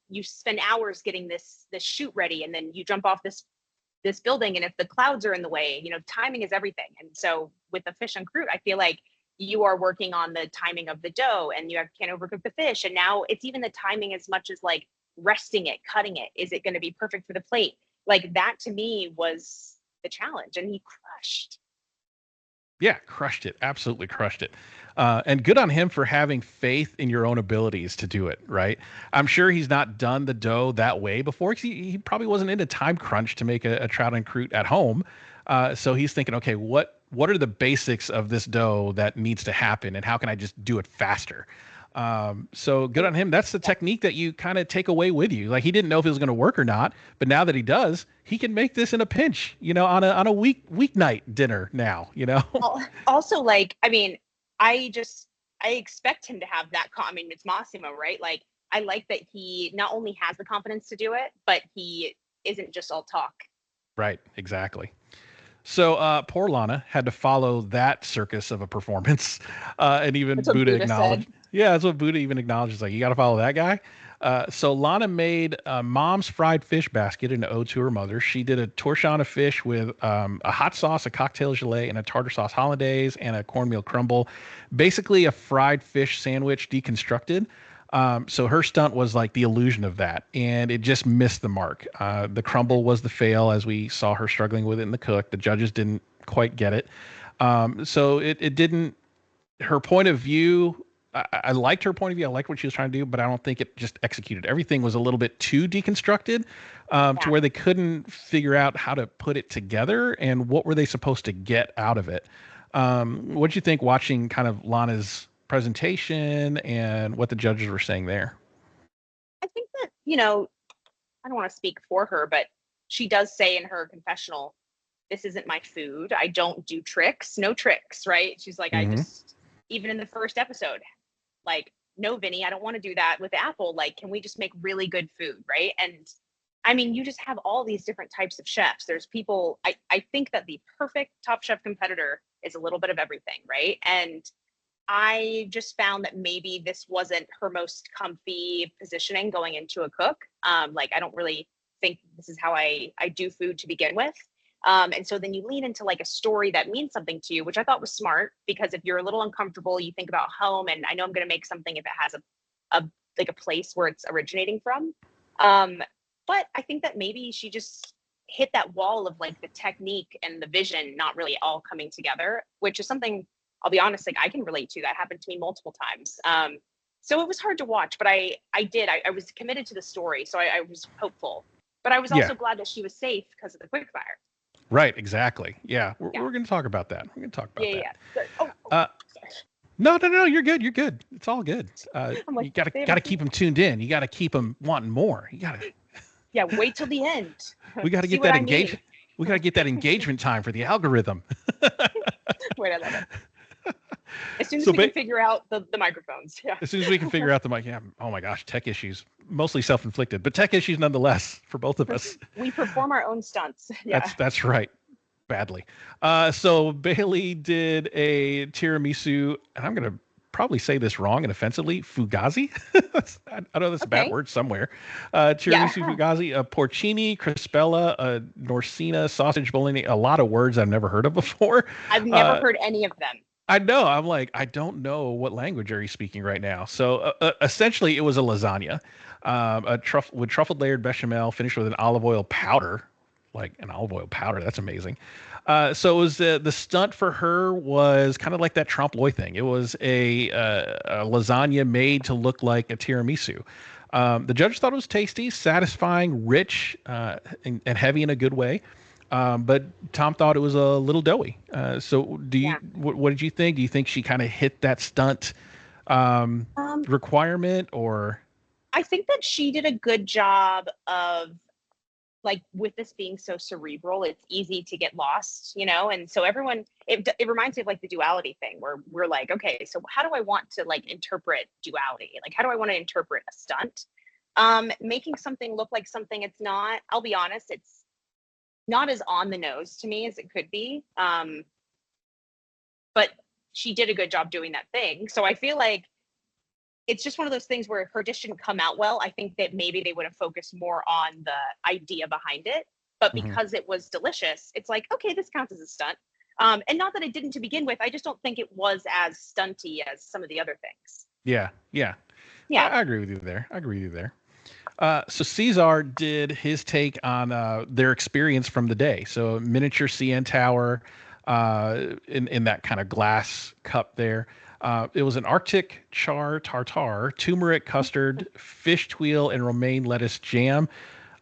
you spend hours getting this shoot ready, and then you jump off this building, and if the clouds are in the way, timing is everything. And so with the fish and croûte, I feel like you are working on the timing of the dough, and you can't overcook the fish. And now it's even the timing as much as like resting it, cutting it. Is it going to be perfect for the plate? Like that to me was the challenge, and he crushed. Yeah, crushed it. Absolutely crushed it. And good on him for having faith in your own abilities to do it, right? I'm sure he's not done the dough that way before, because he probably wasn't in a time crunch to make a trout and croûte at home. So he's thinking, okay, what are the basics of this dough that needs to happen, and how can I just do it faster? So good on him. That's the technique that you kind of take away with you. Like he didn't know if it was going to work or not, but now that he does, he can make this in a pinch, on a weeknight dinner now, Also, like, I mean, I expect him to have that. I mean, it's Massimo, right? Like, I like that he not only has the confidence to do it, but he isn't just all talk. Right. Exactly. So poor Lana had to follow that circus of a performance, and even Buddha acknowledged. Said. Yeah, that's what Buddha even acknowledges. Like, you got to follow that guy. So Lana made Mom's fried fish basket in an ode to her mother. She did a torchon of fish with a hot sauce, a cocktail gelée, and a tartar sauce hollandaise, and a cornmeal crumble. Basically, a fried fish sandwich deconstructed. So her stunt was like the illusion of that, and it just missed the mark. The crumble was the fail, as we saw her struggling with it in the cook. The judges didn't quite get it. So it didn't. Her point of view. I liked her point of view. I liked what she was trying to do, but I don't think it just executed. Everything was a little bit too deconstructed to where they couldn't figure out how to put it together and what were they supposed to get out of it. What did you think watching kind of Lana's presentation and what the judges were saying there? I think that, I don't want to speak for her, but she does say in her confessional, this isn't my food. I don't do tricks, no tricks, right? She's like, Mm-hmm. I just, even in the first episode, like, no, Vinny, I don't want to do that with Apple. Like, can we just make really good food, right? And I mean, you just have all these different types of chefs. There's people, I think that the perfect Top Chef competitor is a little bit of everything, right? And I just found that maybe this wasn't her most comfy positioning going into a cook. Like, I don't really think this is how I do food to begin with. And so then you lean into like a story that means something to you, which I thought was smart, because if you're a little uncomfortable, you think about home, and I know I'm going to make something if it has a place where it's originating from. But I think that maybe she just hit that wall of like the technique and the vision not really all coming together, which is something, I'll be honest, like I can relate to. That happened to me multiple times. So it was hard to watch, but I was committed to the story. So I was hopeful, but I was also glad that she was safe because of the quickfire. Right. Exactly. Yeah. We're going to talk about that. We're going to talk about that. Yeah. No. You're good. You're good. It's all good. Like, you gotta keep them tuned in. You gotta keep them wanting more. You gotta. Yeah. Wait till the end. We gotta get that engagement. We got to get that engagement time for the algorithm. Wait, I love it. As soon as So we can figure out the microphones. Yeah. As soon as we can figure out the mic, yeah. Oh my gosh, tech issues, mostly self-inflicted, but tech issues nonetheless for both of us. We perform our own stunts. Yeah. That's right. Badly. So Bailey did a tiramisu, and I'm gonna probably say this wrong and offensively, fugazi. I know that's a bad word somewhere. Tiramisu fugazi, a porcini, crispella, a norsina, sausage bolognese, a lot of words I've never heard of before. I've never heard any of them. I know. I'm like, I don't know what language are you speaking right now. So essentially, it was a lasagna, with truffle layered bechamel, finished with an olive oil powder, like an olive oil powder. That's amazing. So it was the stunt for her was kind of like that trompe l'oeil thing. It was a lasagna made to look like a tiramisu. The judge thought it was tasty, satisfying, rich, and heavy in a good way. But Tom thought it was a little doughy. So do you, what did you think? Do you think she kind of hit that stunt requirement, or? I think that she did a good job of, like, with this being so cerebral, it's easy to get lost, and so everyone, it reminds me of like the duality thing where we're like, okay, so how do I want to like interpret duality? Like, how do I want to interpret a stunt? Making something look like something it's not. I'll be honest, it's not as on the nose to me as it could be. But she did a good job doing that thing. So I feel like it's just one of those things where her dish didn't come out well. I think that maybe they would have focused more on the idea behind it. But because it was delicious, it's like, okay, this counts as a stunt. And not that it didn't to begin with. I just don't think it was as stunty as some of the other things. Yeah. I agree with you there. So Cesar did his take on their experience from the day. So miniature CN tower in that kind of glass cup there. It was an Arctic char tartare, turmeric custard, fish tuile, and romaine lettuce jam.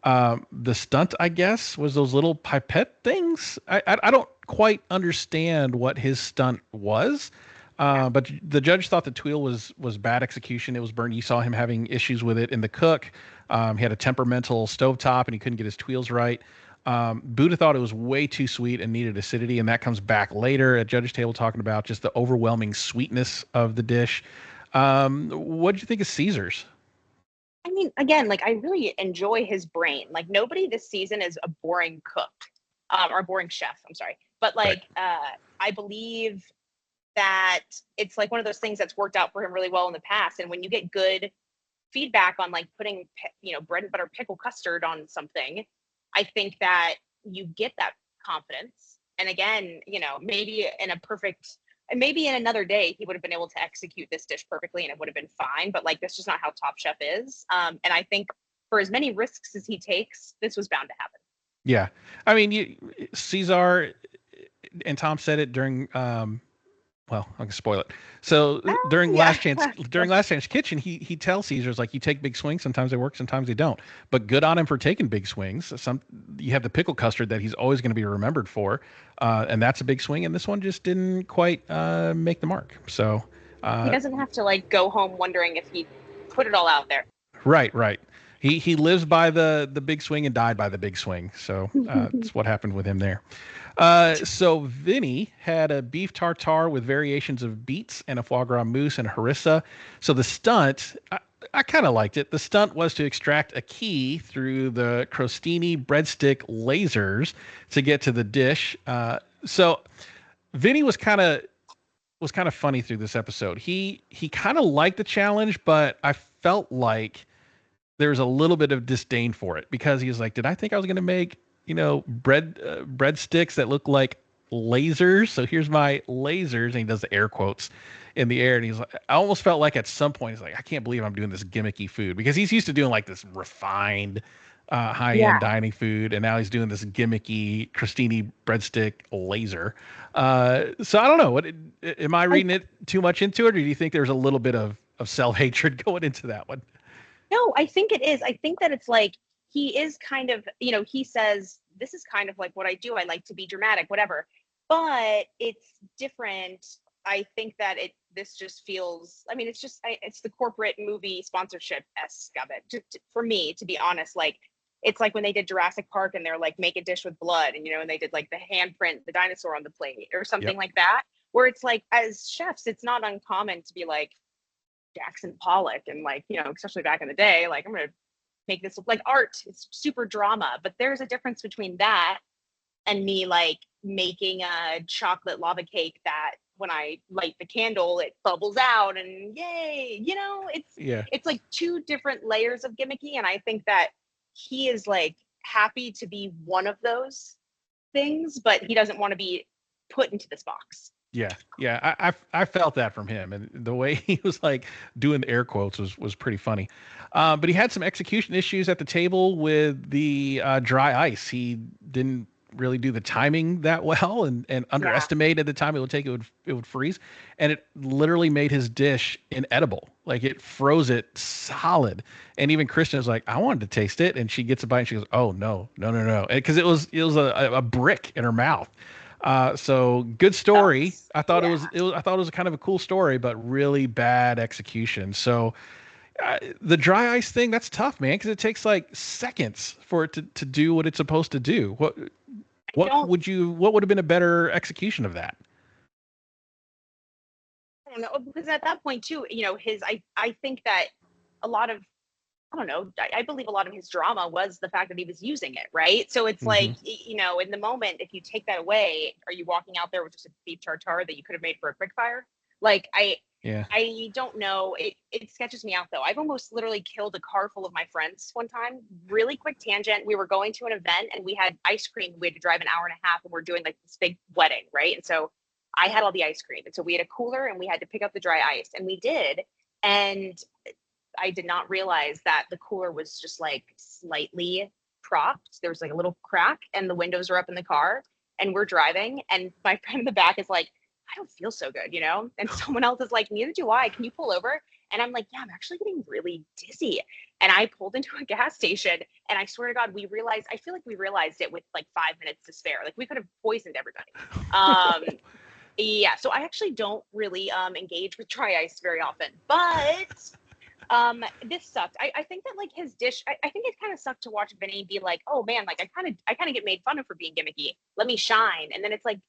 The stunt, I guess, was those little pipette things. I don't quite understand what his stunt was. But the judge thought the tuile was bad execution. It was burned. You saw him having issues with it in the cook. He had a temperamental stovetop and he couldn't get his tuiles right. Buddha thought it was way too sweet and needed acidity, and that comes back later at judge's table talking about just the overwhelming sweetness of the dish. What did you think of Caesar's? I mean, again, like, I really enjoy his brain. Like, nobody this season is a boring cook or a boring chef. I'm sorry. But like, I believe that it's like one of those things that's worked out for him really well in the past. And when you get good feedback on like putting, bread and butter pickle custard on something, I think that you get that confidence. And again, maybe maybe in another day, he would have been able to execute this dish perfectly and it would have been fine. But like, that's just not how Top Chef is. And I think for as many risks as he takes, this was bound to happen. Yeah. I mean, Cesar and Tom said it during, well, I'm gonna spoil it. So during Last Chance Kitchen, he tells Caesar's like, you take big swings. Sometimes they work, sometimes they don't. But good on him for taking big swings. You have the pickle custard that he's always going to be remembered for, and that's a big swing. And this one just didn't quite make the mark. So he doesn't have to like go home wondering if he put it all out there. Right. He lives by the big swing and died by the big swing. So that's what happened with him there. So Vinny had a beef tartare with variations of beets and a foie gras mousse and harissa. So the stunt, I kind of liked it. The stunt was to extract a key through the crostini breadstick lasers to get to the dish. So Vinny was kind of funny through this episode. He kind of liked the challenge, but I felt like there was a little bit of disdain for it because he was like, did I think I was going to make breadsticks that look like lasers? So here's my lasers, and he does the air quotes in the air, and he's like, I almost felt like at some point he's like, I can't believe I'm doing this gimmicky food, because he's used to doing like this refined high-end dining food, and now he's doing this gimmicky crostini breadstick laser. So I don't know, am I reading it too much into it, or do you think there's a little bit of self-hatred going into that one? No, I think it is. I think that it's like, he is kind of, he says, this is kind of like what I do. I like to be dramatic, whatever, but it's different. I think that this just feels, I mean, it's the corporate movie sponsorship-esque of it. For me, to be honest, like, it's like when they did Jurassic Park and they're like, make a dish with blood, and and they did like the handprint, the dinosaur on the plate or something like that, where it's like, as chefs, it's not uncommon to be like Jackson Pollock and like, especially back in the day, like, I'm gonna make this look like art. It's super drama. But there's a difference between that and me like making a chocolate lava cake that when I light the candle, it bubbles out and yay, it's like two different layers of gimmicky. And I think that he is like happy to be one of those things, but he doesn't want to be put into this box. Yeah. I felt that from him, and the way he was like doing the air quotes was pretty funny. But he had some execution issues at the table with the dry ice. He didn't really do the timing that well, and underestimated the time it would take. It would freeze, and it literally made his dish inedible. Like, it froze it solid. And even Kristen was like, I wanted to taste it, and she gets a bite and she goes, oh no, because it was a brick in her mouth. So good story. I thought it was kind of a cool story, but really bad execution. So the dry ice thing, that's tough, man, because it takes like seconds for it to do what it's supposed to do. What would have been a better execution of that? I don't know, because at that point too, I think that a lot of, I don't know, I believe a lot of his drama was the fact that he was using it, right? So it's like, in the moment, if you take that away, are you walking out there with just a beef tartare that you could have made for a quick fire? Like, I don't know. It sketches me out though. I've almost literally killed a car full of my friends one time. Really quick tangent. We were going to an event and we had ice cream. We had to drive an hour and a half, and we're doing like this big wedding, right? And so I had all the ice cream. And so we had a cooler and we had to pick up the dry ice, and we did. And I did not realize that the cooler was just like slightly propped. There was like a little crack and the windows are up in the car, and we're driving, and my friend in the back is like, I don't feel so good, and someone else is like, neither do I. Can you pull over? And I'm like, yeah, I'm actually getting really dizzy. And I pulled into a gas station, and I swear to God, I feel like we realized it with like 5 minutes to spare. Like, we could have poisoned everybody. Yeah. So I actually don't really engage with dry ice very often, but this sucked. I think that like his dish, I think it kind of sucked to watch Vinny be like, oh man, like I kind of get made fun of for being gimmicky. Let me shine. And then it's like,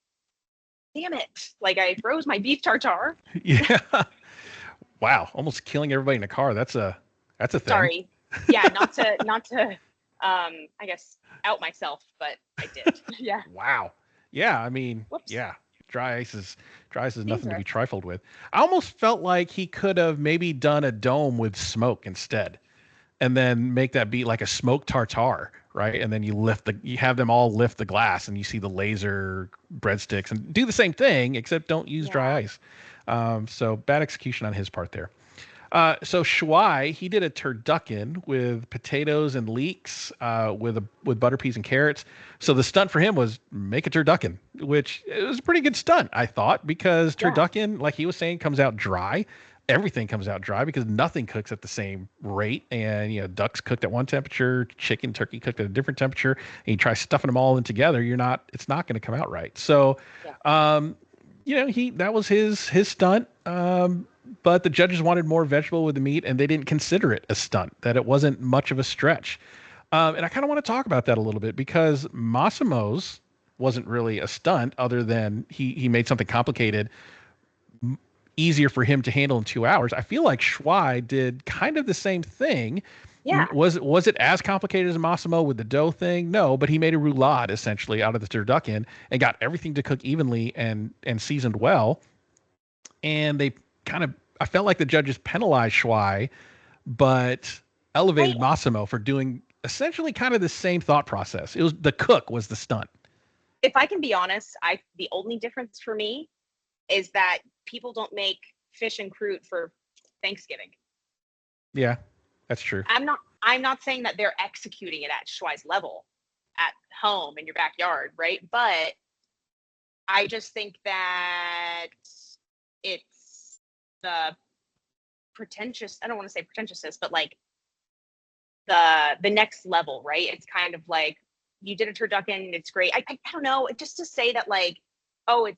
damn it. Like, I froze my beef tartare. Yeah. Wow. Almost killing everybody in the car. That's a thing. Sorry. Yeah. Not to, I guess out myself, but I did. Yeah. Wow. Yeah. I mean, whoops. Yeah. Dry ice is nothing to be trifled with. I almost felt like he could have maybe done a dome with smoke instead, and then make that be like a smoked tartare, right? And then you have them all lift the glass, and you see the laser breadsticks, and do the same thing, except don't use dry ice. So bad execution on his part there. So Shuai, he did a turducken with potatoes and leeks, with butter peas and carrots. So the stunt for him was make a turducken, which it was a pretty good stunt, I thought, because turducken, like he was saying, comes out dry. Everything comes out dry because nothing cooks at the same rate. And, duck's cooked at one temperature, chicken, turkey cooked at a different temperature, and you try stuffing them all in together, it's not going to come out right. So, that was his stunt. But the judges wanted more vegetable with the meat, and they didn't consider it a stunt, that it wasn't much of a stretch. And I kind of want to talk about that a little bit, because Massimo's wasn't really a stunt, other than he made something complicated easier for him to handle in 2 hours. I feel like Shuai did kind of the same thing. Yeah. Was it as complicated as Massimo with the dough thing? No, but he made a roulade essentially out of the turducken and got everything to cook evenly and seasoned well. And I felt like the judges penalized Shuai, but elevated Massimo for doing essentially kind of the same thought process. It was the cook was the stunt. If I can be honest, the only difference for me is that people don't make fish and croûte for Thanksgiving. Yeah, that's true. I'm not saying that they're executing it at Shuai's level at home in your backyard, right? But I just think that it's the pretentious, I don't want to say pretentiousness, but like the next level, right? It's kind of like, you did a turducken, it's great. I don't know, just to say that like, oh,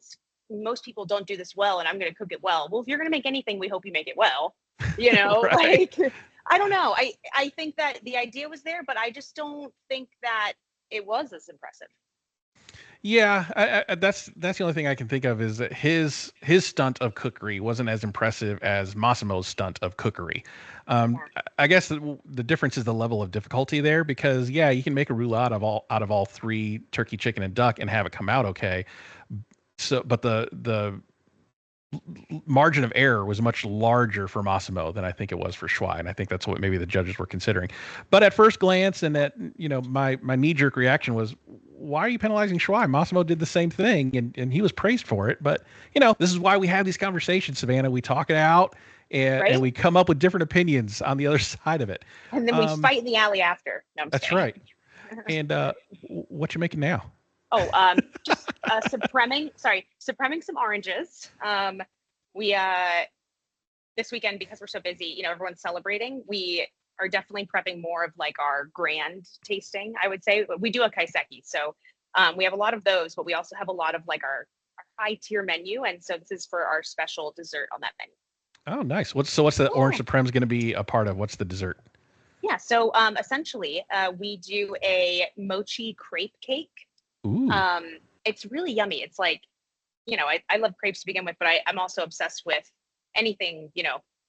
most people don't do this well and I'm going to cook it well. Well, if you're going to make anything, we hope you make it well, Right. Like, I don't know. I think that the idea was there, but I just don't think that it was as impressive. Yeah, that's the only thing I can think of is that his stunt of cookery wasn't as impressive as Massimo's stunt of cookery. I guess the difference is the level of difficulty there because yeah, you can make a roulade out of all three turkey, chicken, and duck and have it come out okay. So, but the margin of error was much larger for Massimo than I think it was for Schwei, and I think that's what maybe the judges were considering. But at first glance, and at my knee jerk reaction was, why are you penalizing Schwei? Massimo did the same thing, and he was praised for it. But this is why we have these conversations, Savannah. We talk it out, and we come up with different opinions on the other side of it. And then we fight in the alley after. No, I'm that's kidding. right. And what you making now? Oh, just supreming some oranges. We this weekend, because we're so busy, everyone's celebrating. We are definitely prepping more of like our grand tasting. I would say we do a kaiseki, so we have a lot of those, but we also have a lot of like our high tier menu, and so this is for our special dessert on that menu. Oh, nice. What's the orange supreme's going to be a part of? What's the dessert? Yeah, so essentially, we do a mochi crepe cake. Ooh. It's really yummy. It's like, I love crepes to begin with, but I'm also obsessed with anything,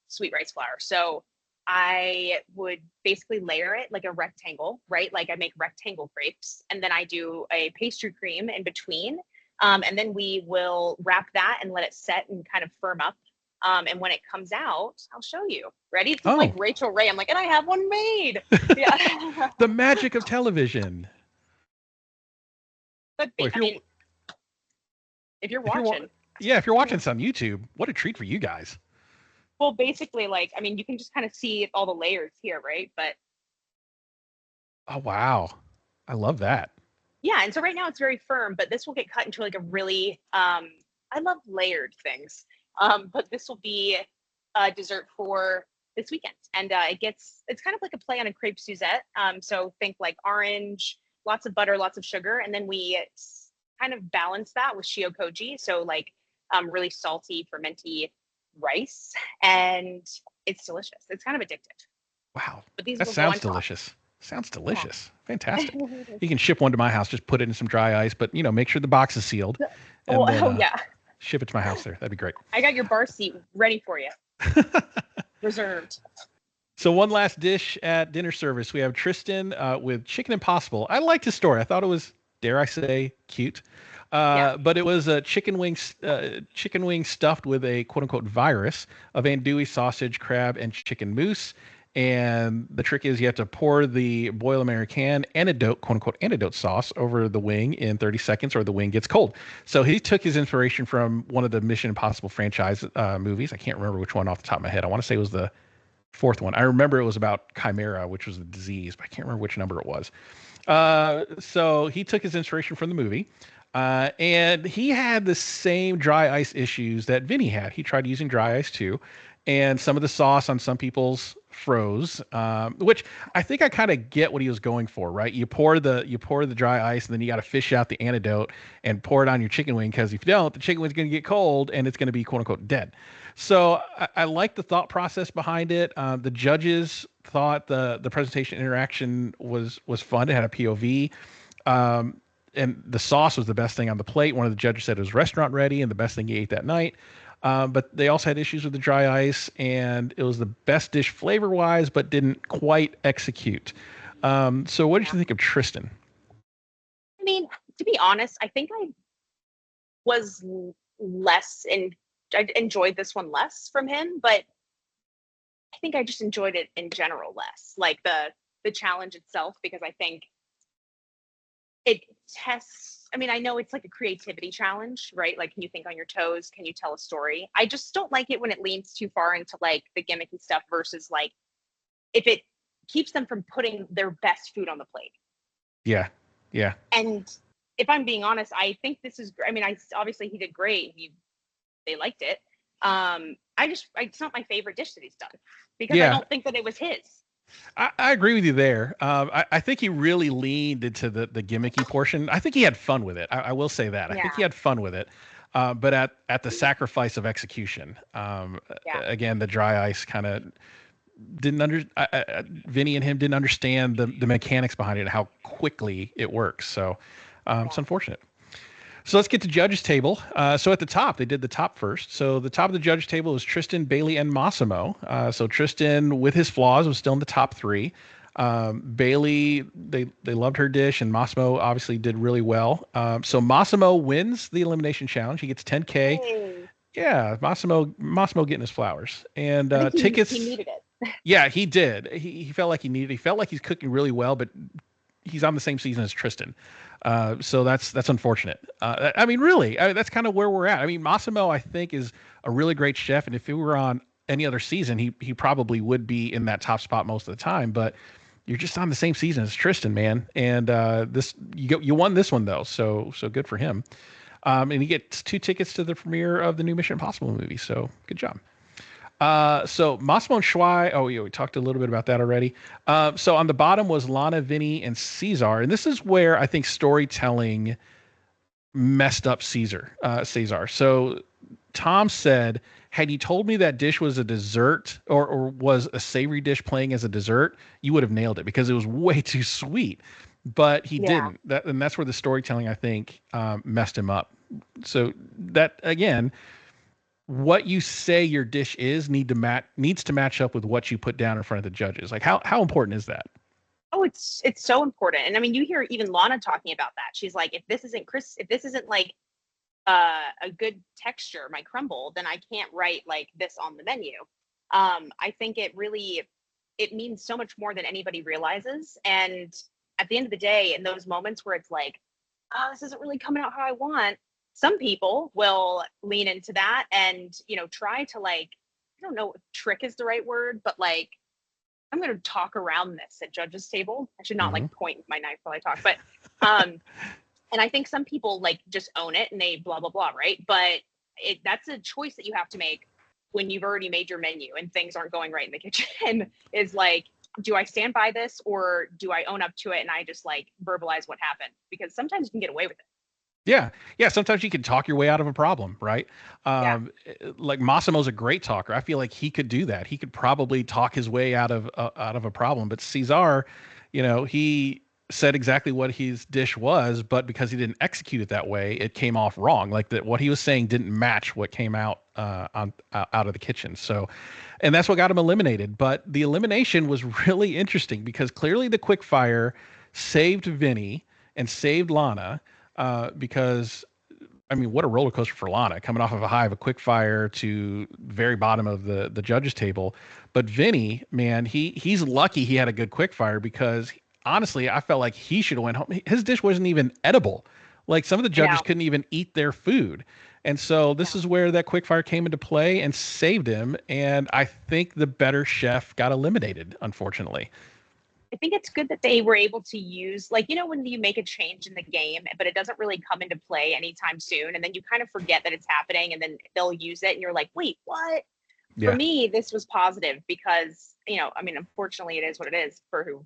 sweet rice flour. So I would basically layer it like a rectangle, right? Like I make rectangle crepes, and then I do a pastry cream in between. And then we will wrap that and let it set and kind of firm up. And when it comes out, I'll show you. Ready? It's like Rachel Ray. I'm like, and I have one made. Yeah. The magic of television. But if you're watching. If you're watching this on YouTube, what a treat for you guys. Well, basically, you can just kind of see all the layers here, right? But oh, wow. I love that. Yeah, and so right now it's very firm, but this will get cut into like a really, I love layered things. But this will be a dessert for this weekend. And it's kind of like a play on a crepe Suzette. So think like orange, lots of butter, lots of sugar. And then we kind of balance that with shio koji. So like really salty, fermenty rice. And it's delicious. It's kind of addictive. Wow. But these that will sounds go on delicious. top. Sounds delicious. Yeah. Fantastic. You can ship one to my house. Just put it in some dry ice, but make sure the box is sealed. And then, yeah. Ship it to my house there. That'd be great. I got your bar seat ready for you. Reserved. So one last dish at dinner service. We have Tristen with Chicken Impossible. I liked his story. I thought it was, dare I say, cute. But it was a chicken wing stuffed with a quote unquote virus of andouille, sausage, crab, and chicken mousse. And the trick is you have to pour the Boil American antidote, quote unquote, antidote sauce over the wing in 30 seconds or the wing gets cold. So he took his inspiration from one of the Mission Impossible franchise movies. I can't remember which one off the top of my head. I want to say it was the fourth one. I remember it was about Chimera, which was a disease, but I can't remember which number it was. So he took his inspiration from the movie. And he had the same dry ice issues that Vinny had. He tried using dry ice too. And some of the sauce on some people's froze, which I think I kind of get what he was going for, right? You pour the dry ice and then you got to fish out the antidote and pour it on your chicken wing, because if you don't, the chicken wing's going to get cold and it's going to be quote unquote dead. So I like the thought process behind it. The judges thought the presentation interaction was fun. It had a POV. And the sauce was the best thing on the plate. One of the judges said it was restaurant ready and the best thing he ate that night. But they also had issues with the dry ice, and it was the best dish flavor-wise, but didn't quite execute. So what did you think of Tristen? I mean, to be honest, I think I was I enjoyed this one less from him, but I think I just enjoyed it in general less, like the challenge itself, because I think it tests, I mean, I know it's like a creativity challenge, right? Like, can you think on your toes? Can you tell a story? I just don't like it when it leans too far into like the gimmicky stuff versus like if it keeps them from putting their best food on the plate. Yeah. Yeah. And if I'm being honest, I think this is, I mean, obviously he did great. They liked it. It's not my favorite dish that he's done because I don't think that it was his. I agree with you there. I think he really leaned into the gimmicky portion. I think he had fun with it. I will say that. I think he had fun with it. But at the sacrifice of execution. Again, the dry ice kind of Vinny and him didn't understand the mechanics behind it and how quickly it works. So it's unfortunate. So let's get to judges table. So at the top, they did the top first. So the top of the judges table was Tristen, Bailey, and Massimo. So Tristen, with his flaws, was still in the top three. Bailey, they loved her dish, and Massimo obviously did really well. So Massimo wins the elimination challenge. He gets 10K. Hey. Yeah, Massimo getting his flowers. And I think tickets. he needed it. Yeah, he did. He felt like he needed. He felt like he's cooking really well, but he's on the same season as Tristen. So that's unfortunate. I mean, really, that's kind of where we're at. I mean, Massimo, I think, is a really great chef, and if he were on any other season, he probably would be in that top spot most of the time. But you're just on the same season as Tristen, man. And this you won this one though, so good for him. And he gets 2 tickets to the premiere of the new Mission Impossible movie. So good job. So Massimo and Schwei, oh yeah, we talked a little bit about that already. So on the bottom was Lana, Vinny, and Cesar. And this is where I think storytelling messed up Cesar. So Tom said, had you told me that dish was a dessert or was a savory dish playing as a dessert, you would have nailed it because it was way too sweet. But he didn't. And that's where the storytelling, I think, messed him up. So that, again, what you say your dish is needs to match up with what you put down in front of the judges. Like how important is that? Oh, it's so important. And I mean, you hear even Lana talking about that. She's like, if this isn't like a good texture, my crumble, then I can't write like this on the menu. I think it means so much more than anybody realizes. And at the end of the day, in those moments where it's like, oh, this isn't really coming out how I want, some people will lean into that and, try to like, I don't know if trick is the right word, but like, I'm going to talk around this at judges table. I should not like point with my knife while I talk, but, and I think some people like just own it and they blah, blah, blah. Right. But that's a choice that you have to make when you've already made your menu and things aren't going right in the kitchen is like, do I stand by this or do I own up to it and I just like verbalize what happened? Because sometimes you can get away with it. Yeah. Sometimes you can talk your way out of a problem, right? Like Massimo's a great talker. I feel like he could do that. He could probably talk his way out of a problem. But Cesar, he said exactly what his dish was, but because he didn't execute it that way, it came off wrong. Like that, what he was saying didn't match what came out out of the kitchen. So, and that's what got him eliminated. But the elimination was really interesting because clearly the quick fire saved Vinny and saved Lana. Because, I mean, what a roller coaster for Lana, coming off of a high of a quick fire to very bottom of the judges table. But Vinny, man, he's lucky he had a good quick fire because honestly, I felt like he should have went home. His dish wasn't even edible. Like some of the judges couldn't even eat their food. And so this is where that quick fire came into play and saved him. And I think the better chef got eliminated, unfortunately. I think it's good that they were able to use, like, when you make a change in the game, but it doesn't really come into play anytime soon. And then you kind of forget that it's happening and then they'll use it and you're like, wait, what? Yeah. For me, this was positive because, I mean, unfortunately it is what it is for who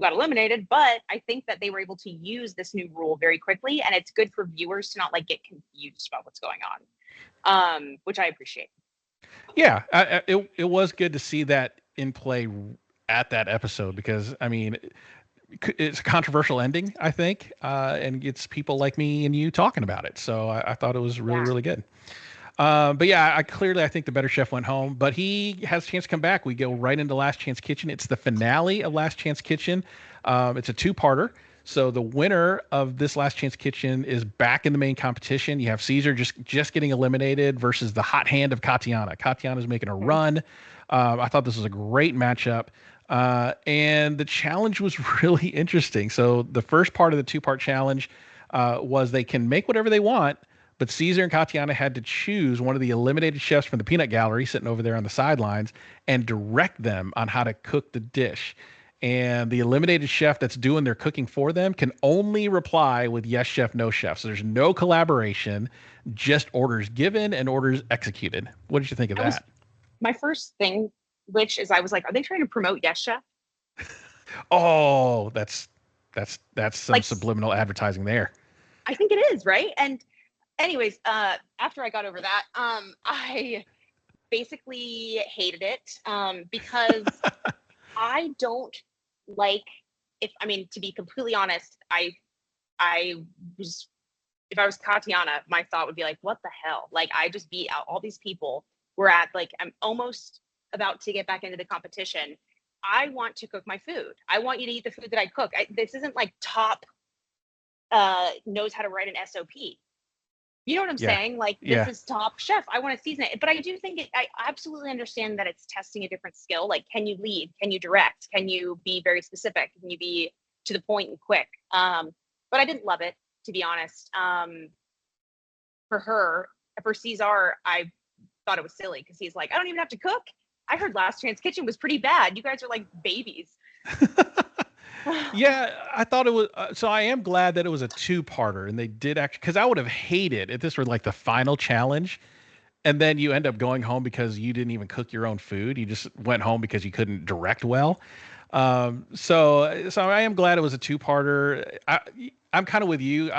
got eliminated. But I think that they were able to use this new rule very quickly. And it's good for viewers to not like get confused about what's going on, which I appreciate. Yeah, it was good to see that in play at that episode because I mean it's a controversial ending, I think, and gets people like me and you talking about it. So I thought it was really good. But yeah, I think the better chef went home, but he has a chance to come back. We go right into Last Chance Kitchen. It's the finale of Last Chance Kitchen. It's a 2-parter. So the winner of this Last Chance Kitchen is back in the main competition. You have Cesar just getting eliminated versus the hot hand of Katiana. Katiana's making a run. I thought this was a great matchup. And the challenge was really interesting. So the first part of the 2-part challenge was they can make whatever they want, but Cesar and Katiana had to choose one of the eliminated chefs from the peanut gallery sitting over there on the sidelines and direct them on how to cook the dish. And the eliminated chef that's doing their cooking for them can only reply with yes chef, no chef. So there's no collaboration, just orders given and orders executed. What did you think of that? My first thing, which is I was like, are they trying to promote Yes Chef? Oh, that's some like, subliminal advertising there. I think it is, right? And anyways, after I got over that, I basically hated it because I don't like, to be completely honest, I was, if I was Katiana, my thought would be like, what the hell? Like, I just beat out all these people. I'm almost about to get back into the competition. I want to cook my food. I want you to eat the food that I cook. This isn't like Top knows how to write an SOP. You know what I'm saying? Like, this is Top Chef. I want to season it. But I do think I absolutely understand that it's testing a different skill. Like, can you lead? Can you direct? Can you be very specific? Can you be to the point and quick? But I didn't love it, to be honest. For Cesar, I thought it was silly because he's like, I don't even have to cook. I heard Last Chance Kitchen was pretty bad. You guys are like babies. Yeah, I thought it was. So I am glad that it was a two-parter, and they did actually, because I would have hated if this were like the final challenge, and then you end up going home because you didn't even cook your own food. You just went home because you couldn't direct well. So I am glad it was a two-parter. I'm kind of with you.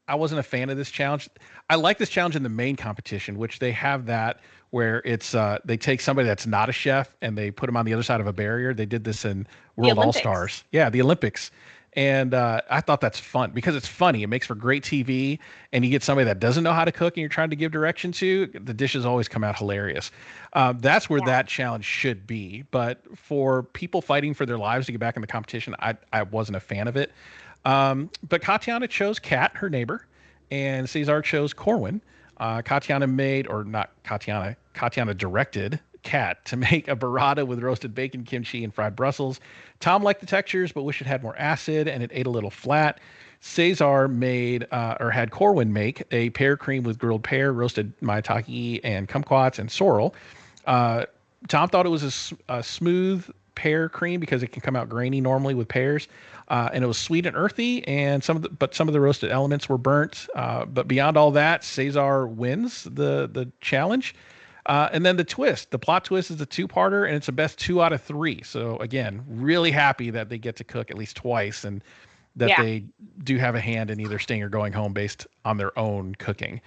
I wasn't a fan of this challenge. I like this challenge in the main competition, which they have that where it's they take somebody that's not a chef and they put them on the other side of a barrier. They did this in World All Stars. Yeah, the Olympics. And I thought that's fun because it's funny. It makes for great TV. And you get somebody that doesn't know how to cook and you're trying to give direction to, the dishes always come out hilarious. That's where that challenge should be. But for people fighting for their lives to get back in the competition, I wasn't a fan of it. But Katiana chose Kat, her neighbor, and Cesar chose Corwin. Katiana directed Kat to make a burrata with roasted bacon, kimchi, and fried Brussels. Tom liked the textures, but wished it had more acid, and it ate a little flat. Cesar had Corwin make a pear cream with grilled pear, roasted maitake, and kumquats, and sorrel. Tom thought it was a smooth pear cream because it can come out grainy normally with pears. And it was sweet and earthy, and some of the roasted elements were burnt. But beyond all that, Cesar wins the challenge. And then the plot twist is a two-parter, and it's a best 2 out of 3. So again, really happy that they get to cook at least twice, and that they do have a hand in either staying or going home based on their own cooking.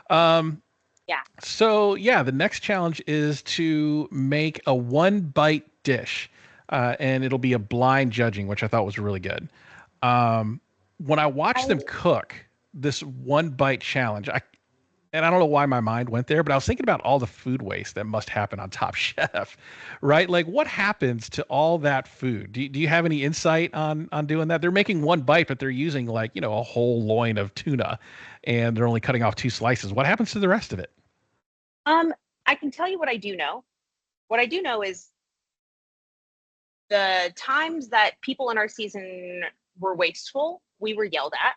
So the next challenge is to make a 1-bite dish. And it'll be a blind judging, which I thought was really good. When I watched them cook this 1-bite challenge, and I don't know why my mind went there, but I was thinking about all the food waste that must happen on Top Chef, right? Like, what happens to all that food? Do you have any insight on doing that? They're making 1 bite, but they're using a whole loin of tuna, and they're only cutting off 2 slices. What happens to the rest of it? I can tell you what I do know. What I do know is the times that people in our season were wasteful, we were yelled at.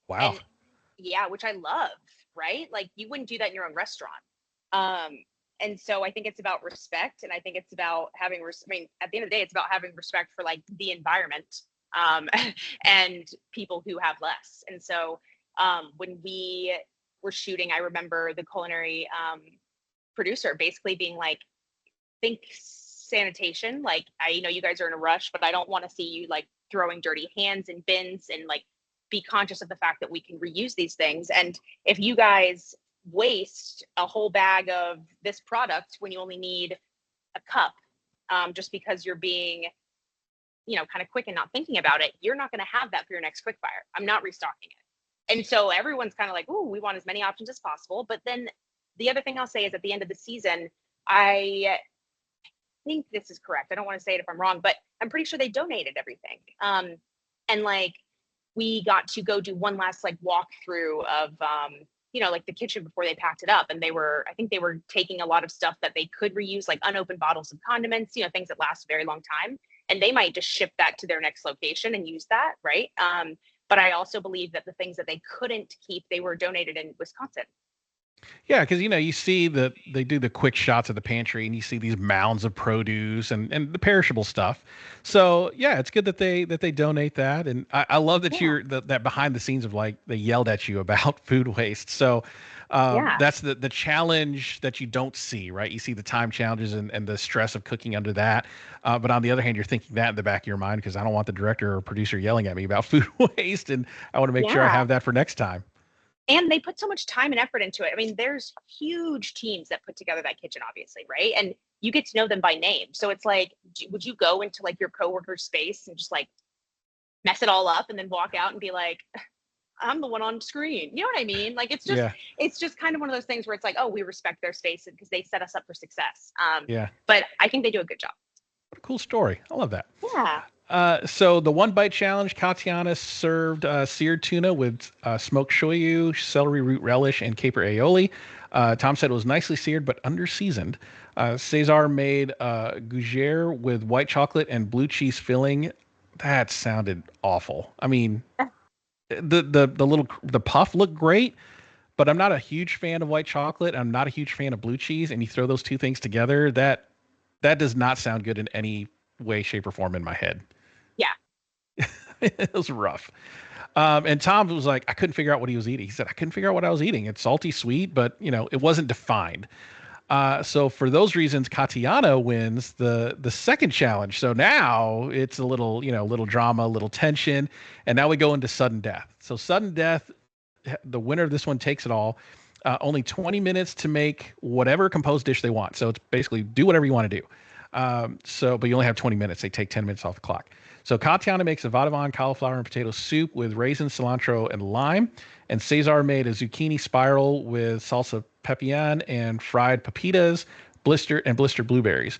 Wow. Which I love, right? Like, you wouldn't do that in your own restaurant. And so I think it's about respect, and I think it's about having, at the end of the day, it's about having respect for like the environment, and people who have less. And so when we were shooting, I remember the culinary producer basically being like, think sanitation. Like, I know you guys are in a rush, but I don't want to see you like throwing dirty hands in bins, and like, be conscious of the fact that we can reuse these things. And if you guys waste a whole bag of this product when you only need a cup, just because you're being, kind of quick and not thinking about it, you're not going to have that for your next quick fire. I'm not restocking it. And so everyone's kind of like, oh, we want as many options as possible. But then the other thing I'll say is, at the end of the season, I think this is correct. I don't want to say it if I'm wrong, but I'm pretty sure they donated everything. And like, we got to go do one last like walkthrough of, like the kitchen before they packed it up. And I think they were taking a lot of stuff that they could reuse, like unopened bottles of condiments, things that last a very long time. And they might just ship that to their next location and use that, right? But I also believe that the things that they couldn't keep, they were donated in Wisconsin. Yeah, because you see that they do the quick shots of the pantry, and you see these mounds of produce and the perishable stuff. So yeah, it's good that they donate that, and I love that you're that behind the scenes of like they yelled at you about food waste. So that's the challenge that you don't see, right? You see the time challenges and the stress of cooking under that, but on the other hand, you're thinking that in the back of your mind because I don't want the director or producer yelling at me about food waste, and I want to make sure I have that for next time. And they put so much time and effort into it. I mean, there's huge teams that put together that kitchen, obviously, right? And you get to know them by name. So it's like, would you go into like your coworker's space and just like mess it all up and then walk out and be like, I'm the one on screen? You know what I mean? Like, it's just kind of one of those things where it's like, oh, we respect their space because they set us up for success. But I think they do a good job. What a cool story. I love that. Yeah. So the one bite challenge, Katiana served seared tuna with smoked shoyu, celery root relish, and caper aioli. Tom said it was nicely seared but under seasoned. Cesar made gougere with white chocolate and blue cheese filling. That sounded awful. I mean, the puff looked great, but I'm not a huge fan of white chocolate. I'm not a huge fan of blue cheese, and you throw those two things together, that does not sound good in any way, shape, or form in my head. Yeah. It was rough. And Tom was like, I couldn't figure out what he was eating. He said, I couldn't figure out what I was eating. It's salty, sweet, but it wasn't defined. So for those reasons, Katiana wins the second challenge. So now it's a little, little drama, a little tension. And now we go into sudden death. So sudden death, the winner of this one takes it all. Only 20 minutes to make whatever composed dish they want. So it's basically do whatever you want to do. But you only have 20 minutes. They take 10 minutes off the clock. So Katiana makes a vadavan cauliflower and potato soup with raisins, cilantro, and lime. And Cesar made a zucchini spiral with salsa pepian and fried pepitas, blistered blueberries.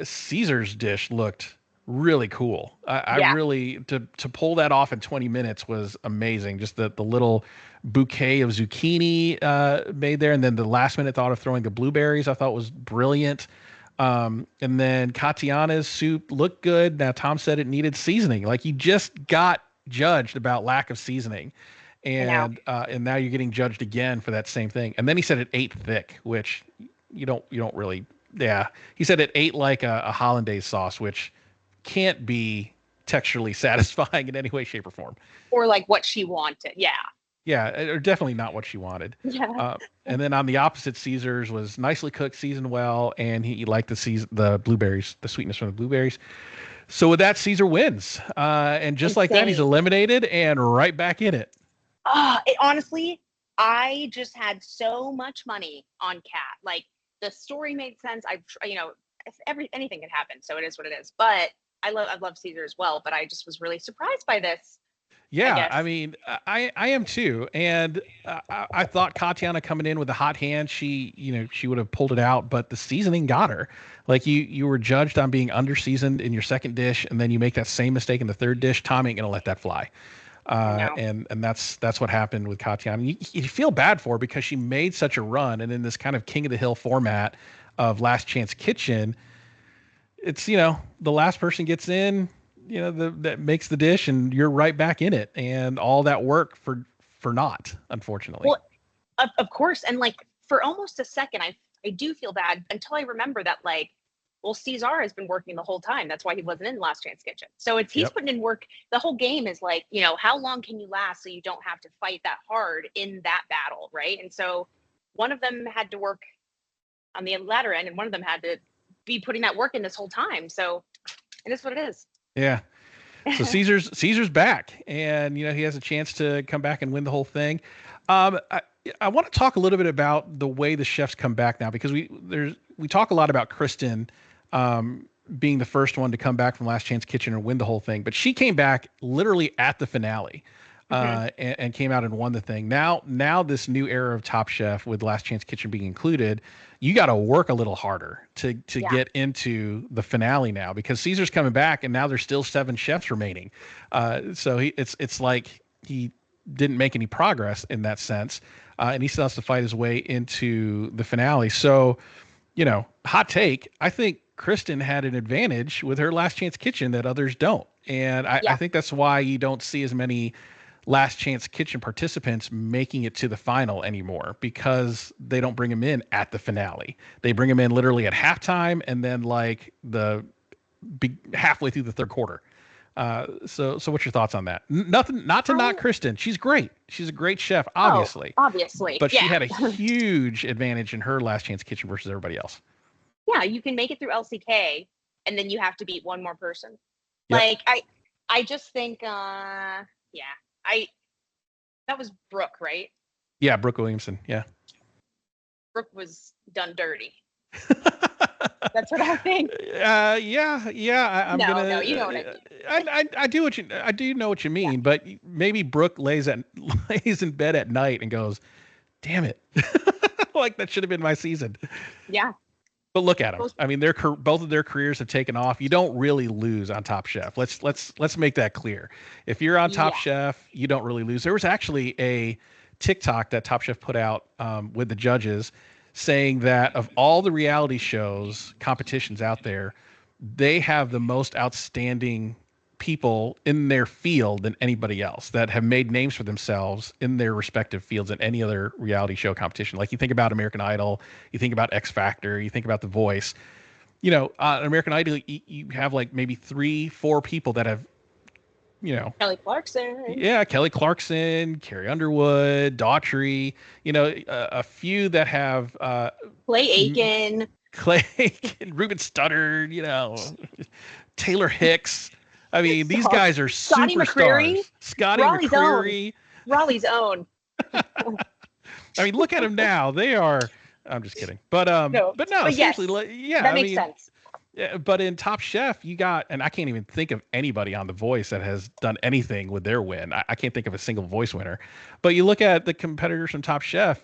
Caesar's dish looked really cool. I really, to pull that off in 20 minutes was amazing. Just the little bouquet of zucchini made there. And then the last minute thought of throwing the blueberries, I thought was brilliant. And then Katiana's soup looked good. Now, Tom said it needed seasoning. Like, you just got judged about lack of seasoning. And now you're getting judged again for that same thing. And then he said it ate thick, which you don't really. Yeah. He said it ate like a hollandaise sauce, which can't be texturally satisfying in any way, shape, or form. Or like what she wanted. Yeah. Yeah, or definitely not what she wanted. Yeah. And then on the opposite, Caesar's was nicely cooked, seasoned well, and he liked the blueberries, the sweetness from the blueberries. So with that, Caesar wins. And just like that, he's eliminated and right back in it. Honestly, I just had so much money on Kat. Like, the story made sense. Anything can happen, so it is what it is. But I love Caesar as well. But I just was really surprised by this. Yeah, I mean, I am too. And I thought Katiana coming in with a hot hand, she would have pulled it out, but the seasoning got her. Like, you were judged on being under-seasoned in your second dish, and then you make that same mistake in the third dish. Tom ain't going to let that fly. No. And that's what happened with Katiana. You feel bad for her because she made such a run, and in this kind of King of the Hill format of Last Chance Kitchen, it's, the last person gets in, that makes the dish, and you're right back in it, and all that work for naught, unfortunately. Well, of course, and like for almost a second, I do feel bad until I remember that, like, well, Cesar has been working the whole time. That's why he wasn't in Last Chance Kitchen. So he's putting in work. The whole game is like, how long can you last so you don't have to fight that hard in that battle, right? And so one of them had to work on the latter end, and one of them had to be putting that work in this whole time. So it is what it is. Yeah. So Caesar's back, and he has a chance to come back and win the whole thing. I want to talk a little bit about the way the chefs come back now, because we talk a lot about Tristen being the first one to come back from Last Chance Kitchen and win the whole thing, but she came back literally at the finale. And came out and won the thing. Now this new era of Top Chef with Last Chance Kitchen being included, you got to work a little harder to get into the finale now, because Caesar's coming back and now there's still 7 chefs remaining. So it's like he didn't make any progress in that sense. And he still has to fight his way into the finale. So, hot take, I think Tristen had an advantage with her Last Chance Kitchen that others don't. And I think that's why you don't see as many Last Chance Kitchen participants making it to the final anymore, because they don't bring them in at the finale. They bring them in literally at halftime and then like halfway through the third quarter. So what's your thoughts on that? Not to knock Tristen. She's great. She's a great chef, obviously. Obviously. But she had a huge advantage in her Last Chance Kitchen versus everybody else. Yeah, you can make it through LCK and then you have to beat one more person. Yep. Like, I just think, that was Brooke, right? Yeah, Brooke Williamson. Yeah. Brooke was done dirty. That's what I think. Yeah. I'm No, gonna. no, you know what I mean. I do know what you mean, but maybe Brooke lays in bed at night and goes, "Damn it, like that should have been my season." Yeah. But look at them. I mean, both of their careers have taken off. You don't really lose on Top Chef. Let's make that clear. If you're on Top Chef, you don't really lose. There was actually a TikTok that Top Chef put out with the judges saying that of all the reality shows competitions out there, they have the most outstanding people in their field than anybody else that have made names for themselves in their respective fields than any other reality show competition. Like you think about American Idol, you think about X Factor, you think about The Voice. You know, American Idol, you have like maybe 3-4 people that have, you know, Kelly Clarkson. Yeah, Kelly Clarkson, Carrie Underwood, Daughtry. You know, a few that have Clay Aiken, Ruben Studdard. You know, Taylor Hicks. I mean, these guys are Scotty superstars. McCreery? Scotty Raleigh's McCreery. Raleigh's own. I mean, look at them now. They are. I'm just kidding, but no, seriously, yes, that makes sense. Yeah, but in Top Chef, you got, and I can't even think of anybody on The Voice that has done anything with their win. I can't think of a single Voice winner. But you look at the competitors from Top Chef,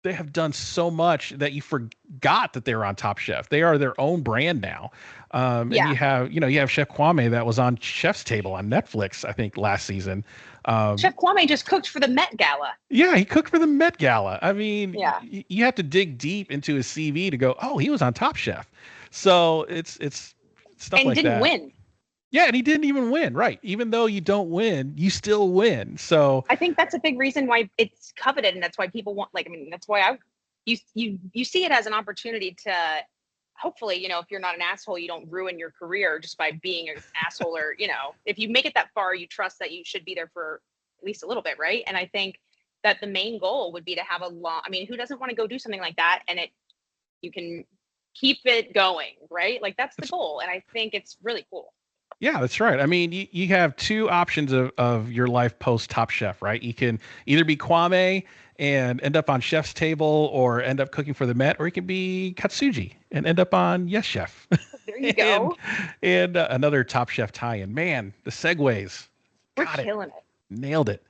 they have done so much that you forgot that they were on Top Chef. They are their own brand now. And you have Chef Kwame that was on Chef's Table on Netflix, I think, last season. Chef Kwame just cooked for the Met Gala. Yeah, he cooked for the Met Gala. I mean, you have to dig deep into his CV to go, oh, he was on Top Chef. So it's stuff and like that. And didn't win. Yeah, and he didn't even win. Right. Even though you don't win, you still win. So I think that's a big reason why it's coveted, and that's why people want. Like, I mean, that's why you see it as an opportunity to hopefully, you know, if you're not an asshole, you don't ruin your career just by being an asshole, or you know, if you make it that far, you trust that you should be there for at least a little bit, right? And I think that the main goal would be to have a long. I mean, who doesn't want to go do something like that? And you can keep it going, right? Like that's the goal. And I think it's really cool. Yeah, that's right. I mean, you have two options of your life post Top Chef, right? You can either be Kwame and end up on Chef's Table or end up cooking for the Met, or you can be Katsuji and end up on Yes Chef. There you go. and another Top Chef tie-in. Man, the segues. We're killing it. Nailed it.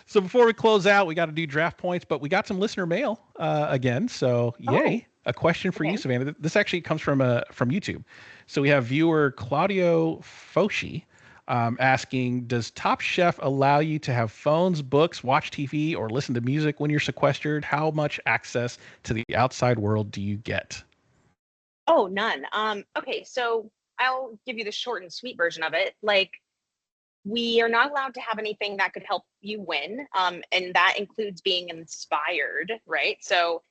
So before we close out, we got to do draft points, but we got some listener mail again. So yay. A question for you, Savannah. This actually comes from YouTube. So we have viewer Claudio Foshi asking, does Top Chef allow you to have phones, books, watch TV, or listen to music when you're sequestered? How much access to the outside world do you get? Oh, none. Okay, so I'll give you the short and sweet version of it. Like, we are not allowed to have anything that could help you win. And that includes being inspired, right? So,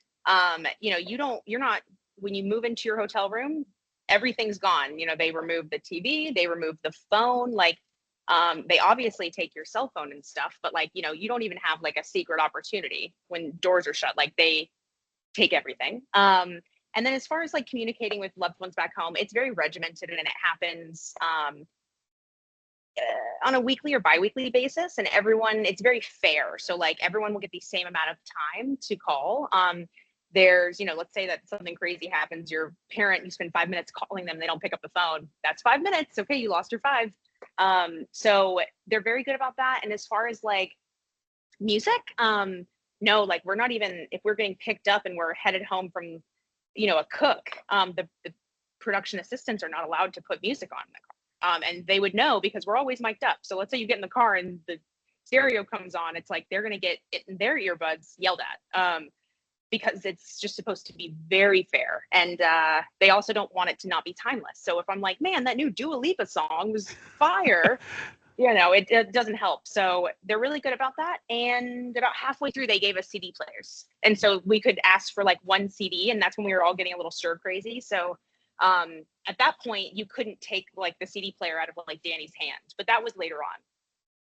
you know, you're not, when you move into your hotel room, everything's gone. You know, they remove the TV, they remove the phone, like, they obviously take your cell phone and stuff, but like, you know, you don't even have like a secret opportunity when doors are shut, like they take everything. And then as far as like communicating with loved ones back home, it's very regimented and it happens, on a weekly or bi-weekly basis, and it's very fair. So like everyone will get the same amount of time to call. There's, you know, let's say that something crazy happens, your parent, you spend 5 minutes calling them, they don't pick up the phone. That's 5 minutes. Okay, you lost your 5. So they're very good about that. And as far as like music, no, like we're not even, if we're getting picked up and we're headed home from, you know, a cook, the production assistants are not allowed to put music on in the car. And they would know because we're always mic'd up. So let's say you get in the car and the stereo comes on, it's like they're going to get it in their earbuds yelled at. Because it's just supposed to be very fair. And they also don't want it to not be timeless. So if I'm like, man, that new Dua Lipa song was fire, you know, it doesn't help. So they're really good about that. And about halfway through, they gave us CD players. And so we could ask for like 1 CD, and that's when we were all getting a little stir crazy. So at that point, you couldn't take like the CD player out of like Danny's hands, but that was later on.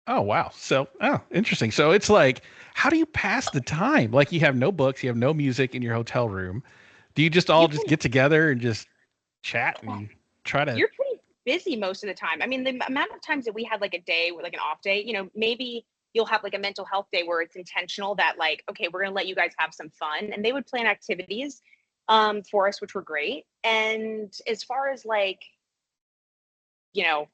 Oh, wow. So, interesting. So it's like, how do you pass the time? Like you have no books, you have no music in your hotel room. Do you just all just get together and just chat and try to... You're pretty busy most of the time. I mean, the amount of times that we had like a day with like an off day, you know, maybe you'll have like a mental health day where it's intentional that like, okay, we're going to let you guys have some fun. And they would plan activities for us, which were great. And as far as like, you know,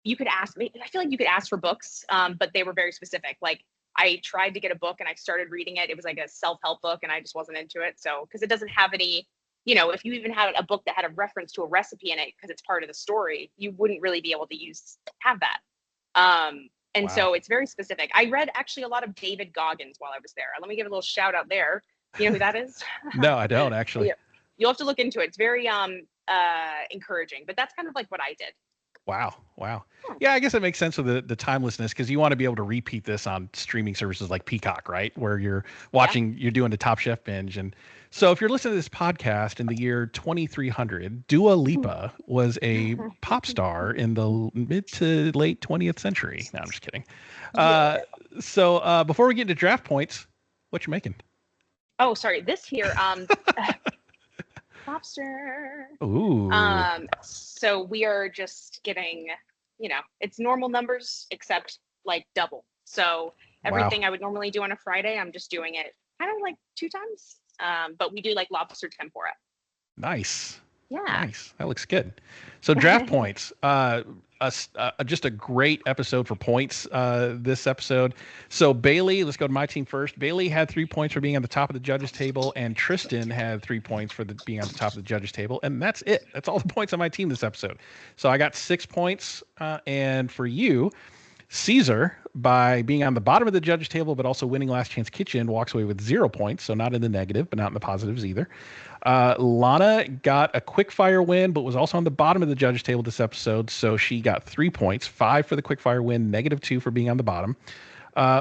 you could ask me, I feel like you could ask for books, but they were very specific. Like I tried to get a book and I started reading it. It was like a self-help book and I just wasn't into it. So, because it doesn't have any, you know, if you even had a book that had a reference to a recipe in it, because it's part of the story, you wouldn't really be able to have that. And so it's very specific. I read actually a lot of David Goggins while I was there. Let me give a little shout out there. You know who that is? No, I don't actually. Yeah. You'll have to look into it. It's very encouraging, but that's kind of like what I did. Wow. Yeah, I guess it makes sense with the timelessness, because you want to be able to repeat this on streaming services like Peacock, right? Where you're watching, you're doing the Top Chef binge. And so if you're listening to this podcast in the year 2300, Dua Lipa was a pop star in the mid to late 20th century. No, I'm just kidding. So before we get into draft points, what you making? Oh, sorry. This here, lobster. Ooh. So we are just getting, you know, it's normal numbers except like double. So everything I would normally do on a Friday, I'm just doing it kind of like 2 times. But we do like lobster tempura. Nice. Yeah. Nice. That looks good. So draft points. Just a great episode for points this episode. So Bailey, let's go to my team first. Bailey had 3 points for being on the top of the judges table, and Tristen had 3 points for being on the top of the judges table, and that's it. That's all the points on my team this episode. So I got 6 points, and for you, Caesar, by being on the bottom of the judges table but also winning Last Chance Kitchen, walks away with 0 points, so not in the negative but not in the positives either. Lana got a quick fire win but was also on the bottom of the judges table this episode, so she got 3 points, 5 for the quick fire win, -2 for being on the bottom.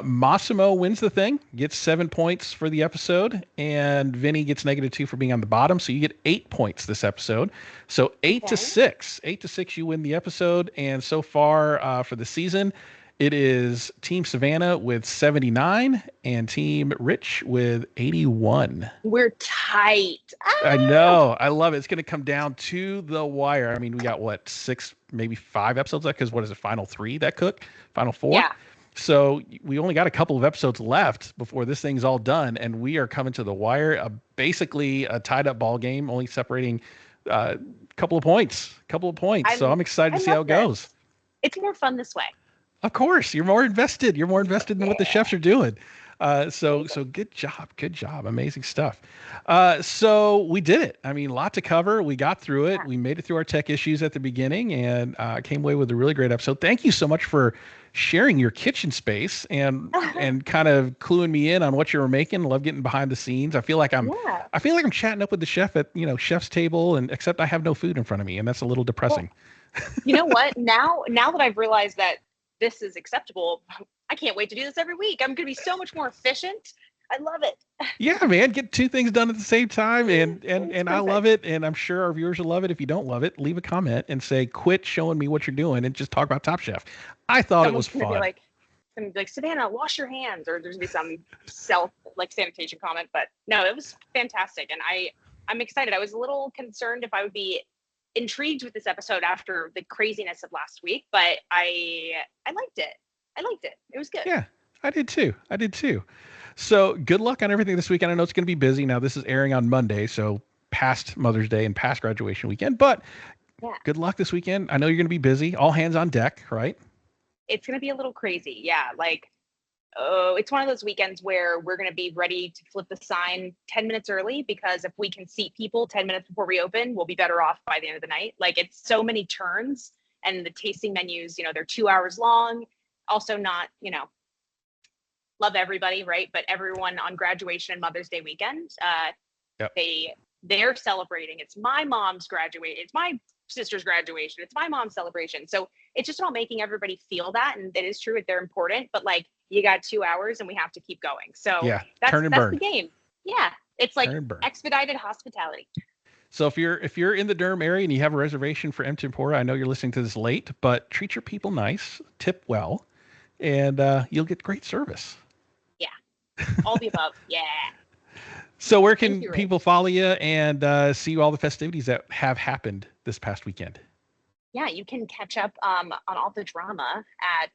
Massimo wins the thing, gets 7 points for the episode, and Vinny gets -2 for being on the bottom, so you get 8 points this episode. So 8 to 6, you win the episode. And so far for the season, it is Team Savannah with 79 and Team Rich with 81. We're tight. I know. I love it. It's going to come down to the wire. I mean, we got what, 6, maybe 5 episodes left, because what is it, final 3 that cook? Final 4? Yeah. So we only got a couple of episodes left before this thing's all done, and we are coming to the wire. Basically a tied up ball game, only separating a couple of points. So I'm excited to see how it goes. It's more fun this way. Of course, you're more invested. You're more invested in what the chefs are doing. So good job. Amazing stuff. So we did it. I mean, a lot to cover. We got through it. We made it through our tech issues at the beginning, and came away with a really great episode. Thank you so much for sharing your kitchen space and kind of cluing me in on what you were making. Love getting behind the scenes. I feel like I'm chatting up with the chef at, chef's table, and except I have no food in front of me, and that's a little depressing. Well, you know what? Now that I've realized that this is acceptable, I can't wait to do this every week. I'm going to be so much more efficient. I love it. Yeah, man, get 2 things done at the same time, and I love it, and I'm sure our viewers will love it. If you don't love it, leave a comment and say, quit showing me what you're doing and just talk about Top Chef. I thought it was fun. Someone's gonna be like, Savannah, wash your hands, or there's gonna be some sanitation comment, but no, it was fantastic, and I'm excited. I was a little concerned if I would be intrigued with this episode after the craziness of last week, but I liked it. It was good. Yeah, I did too. So good luck on everything this weekend. I know it's going to be busy. Now, this is airing on Monday, so past Mother's Day and past graduation weekend, but good luck this weekend. I know you're going to be busy. All hands on deck, right? It's going to be a little crazy. Yeah. It's one of those weekends where we're going to be ready to flip the sign 10 minutes early, because if we can seat people 10 minutes before we open, we'll be better off by the end of the night. Like, it's so many turns, and the tasting menus, they're 2 hours long. Also not, love everybody, right? But everyone on graduation and Mother's Day weekend, they're celebrating. It's my mom's graduation. It's my sister's graduation. It's my mom's celebration. So it's just about making everybody feel that. And it is true that they're important, but you got 2 hours and we have to keep going. So that's the game. Yeah. It's like expedited hospitality. So if you're in the Durham area and you have a reservation for M Tempura, I know you're listening to this late, but treat your people nice, tip well, and you'll get great service. Yeah. All the above. Yeah. So where can people follow you and see all the festivities that have happened this past weekend? yeah, you can catch up on all the drama at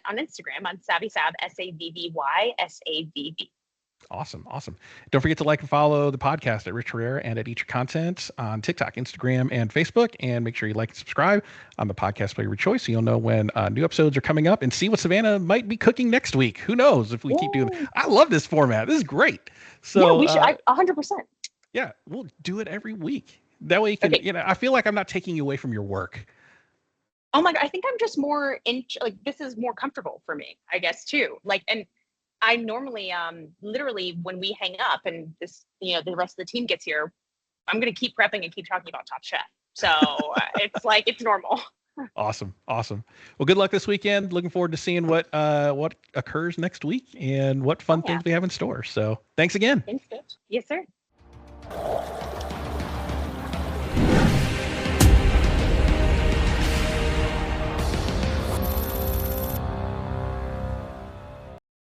on Instagram on SavvySav, SavvySavv. Awesome. Don't forget to like and follow the podcast at Rich Herrera and at Eat Your Content on TikTok, Instagram, and Facebook. And make sure you like and subscribe on the podcast player of your choice so you'll know when new episodes are coming up, and see what Savannah might be cooking next week. Who knows if we keep doing it. I love this format. This is great. So yeah, we should 100%. Yeah, we'll do it every week. That way you can, I feel like I'm not taking you away from your work. Oh my God, I think I'm just more this is more comfortable for me, I guess, too. And I normally, literally, when we hang up and this, the rest of the team gets here, I'm going to keep prepping and keep talking about Top Chef. So it's normal. Awesome. Well, good luck this weekend. Looking forward to seeing what occurs next week and what fun things we have in store. So thanks again. Thanks, Coach. Yes, sir.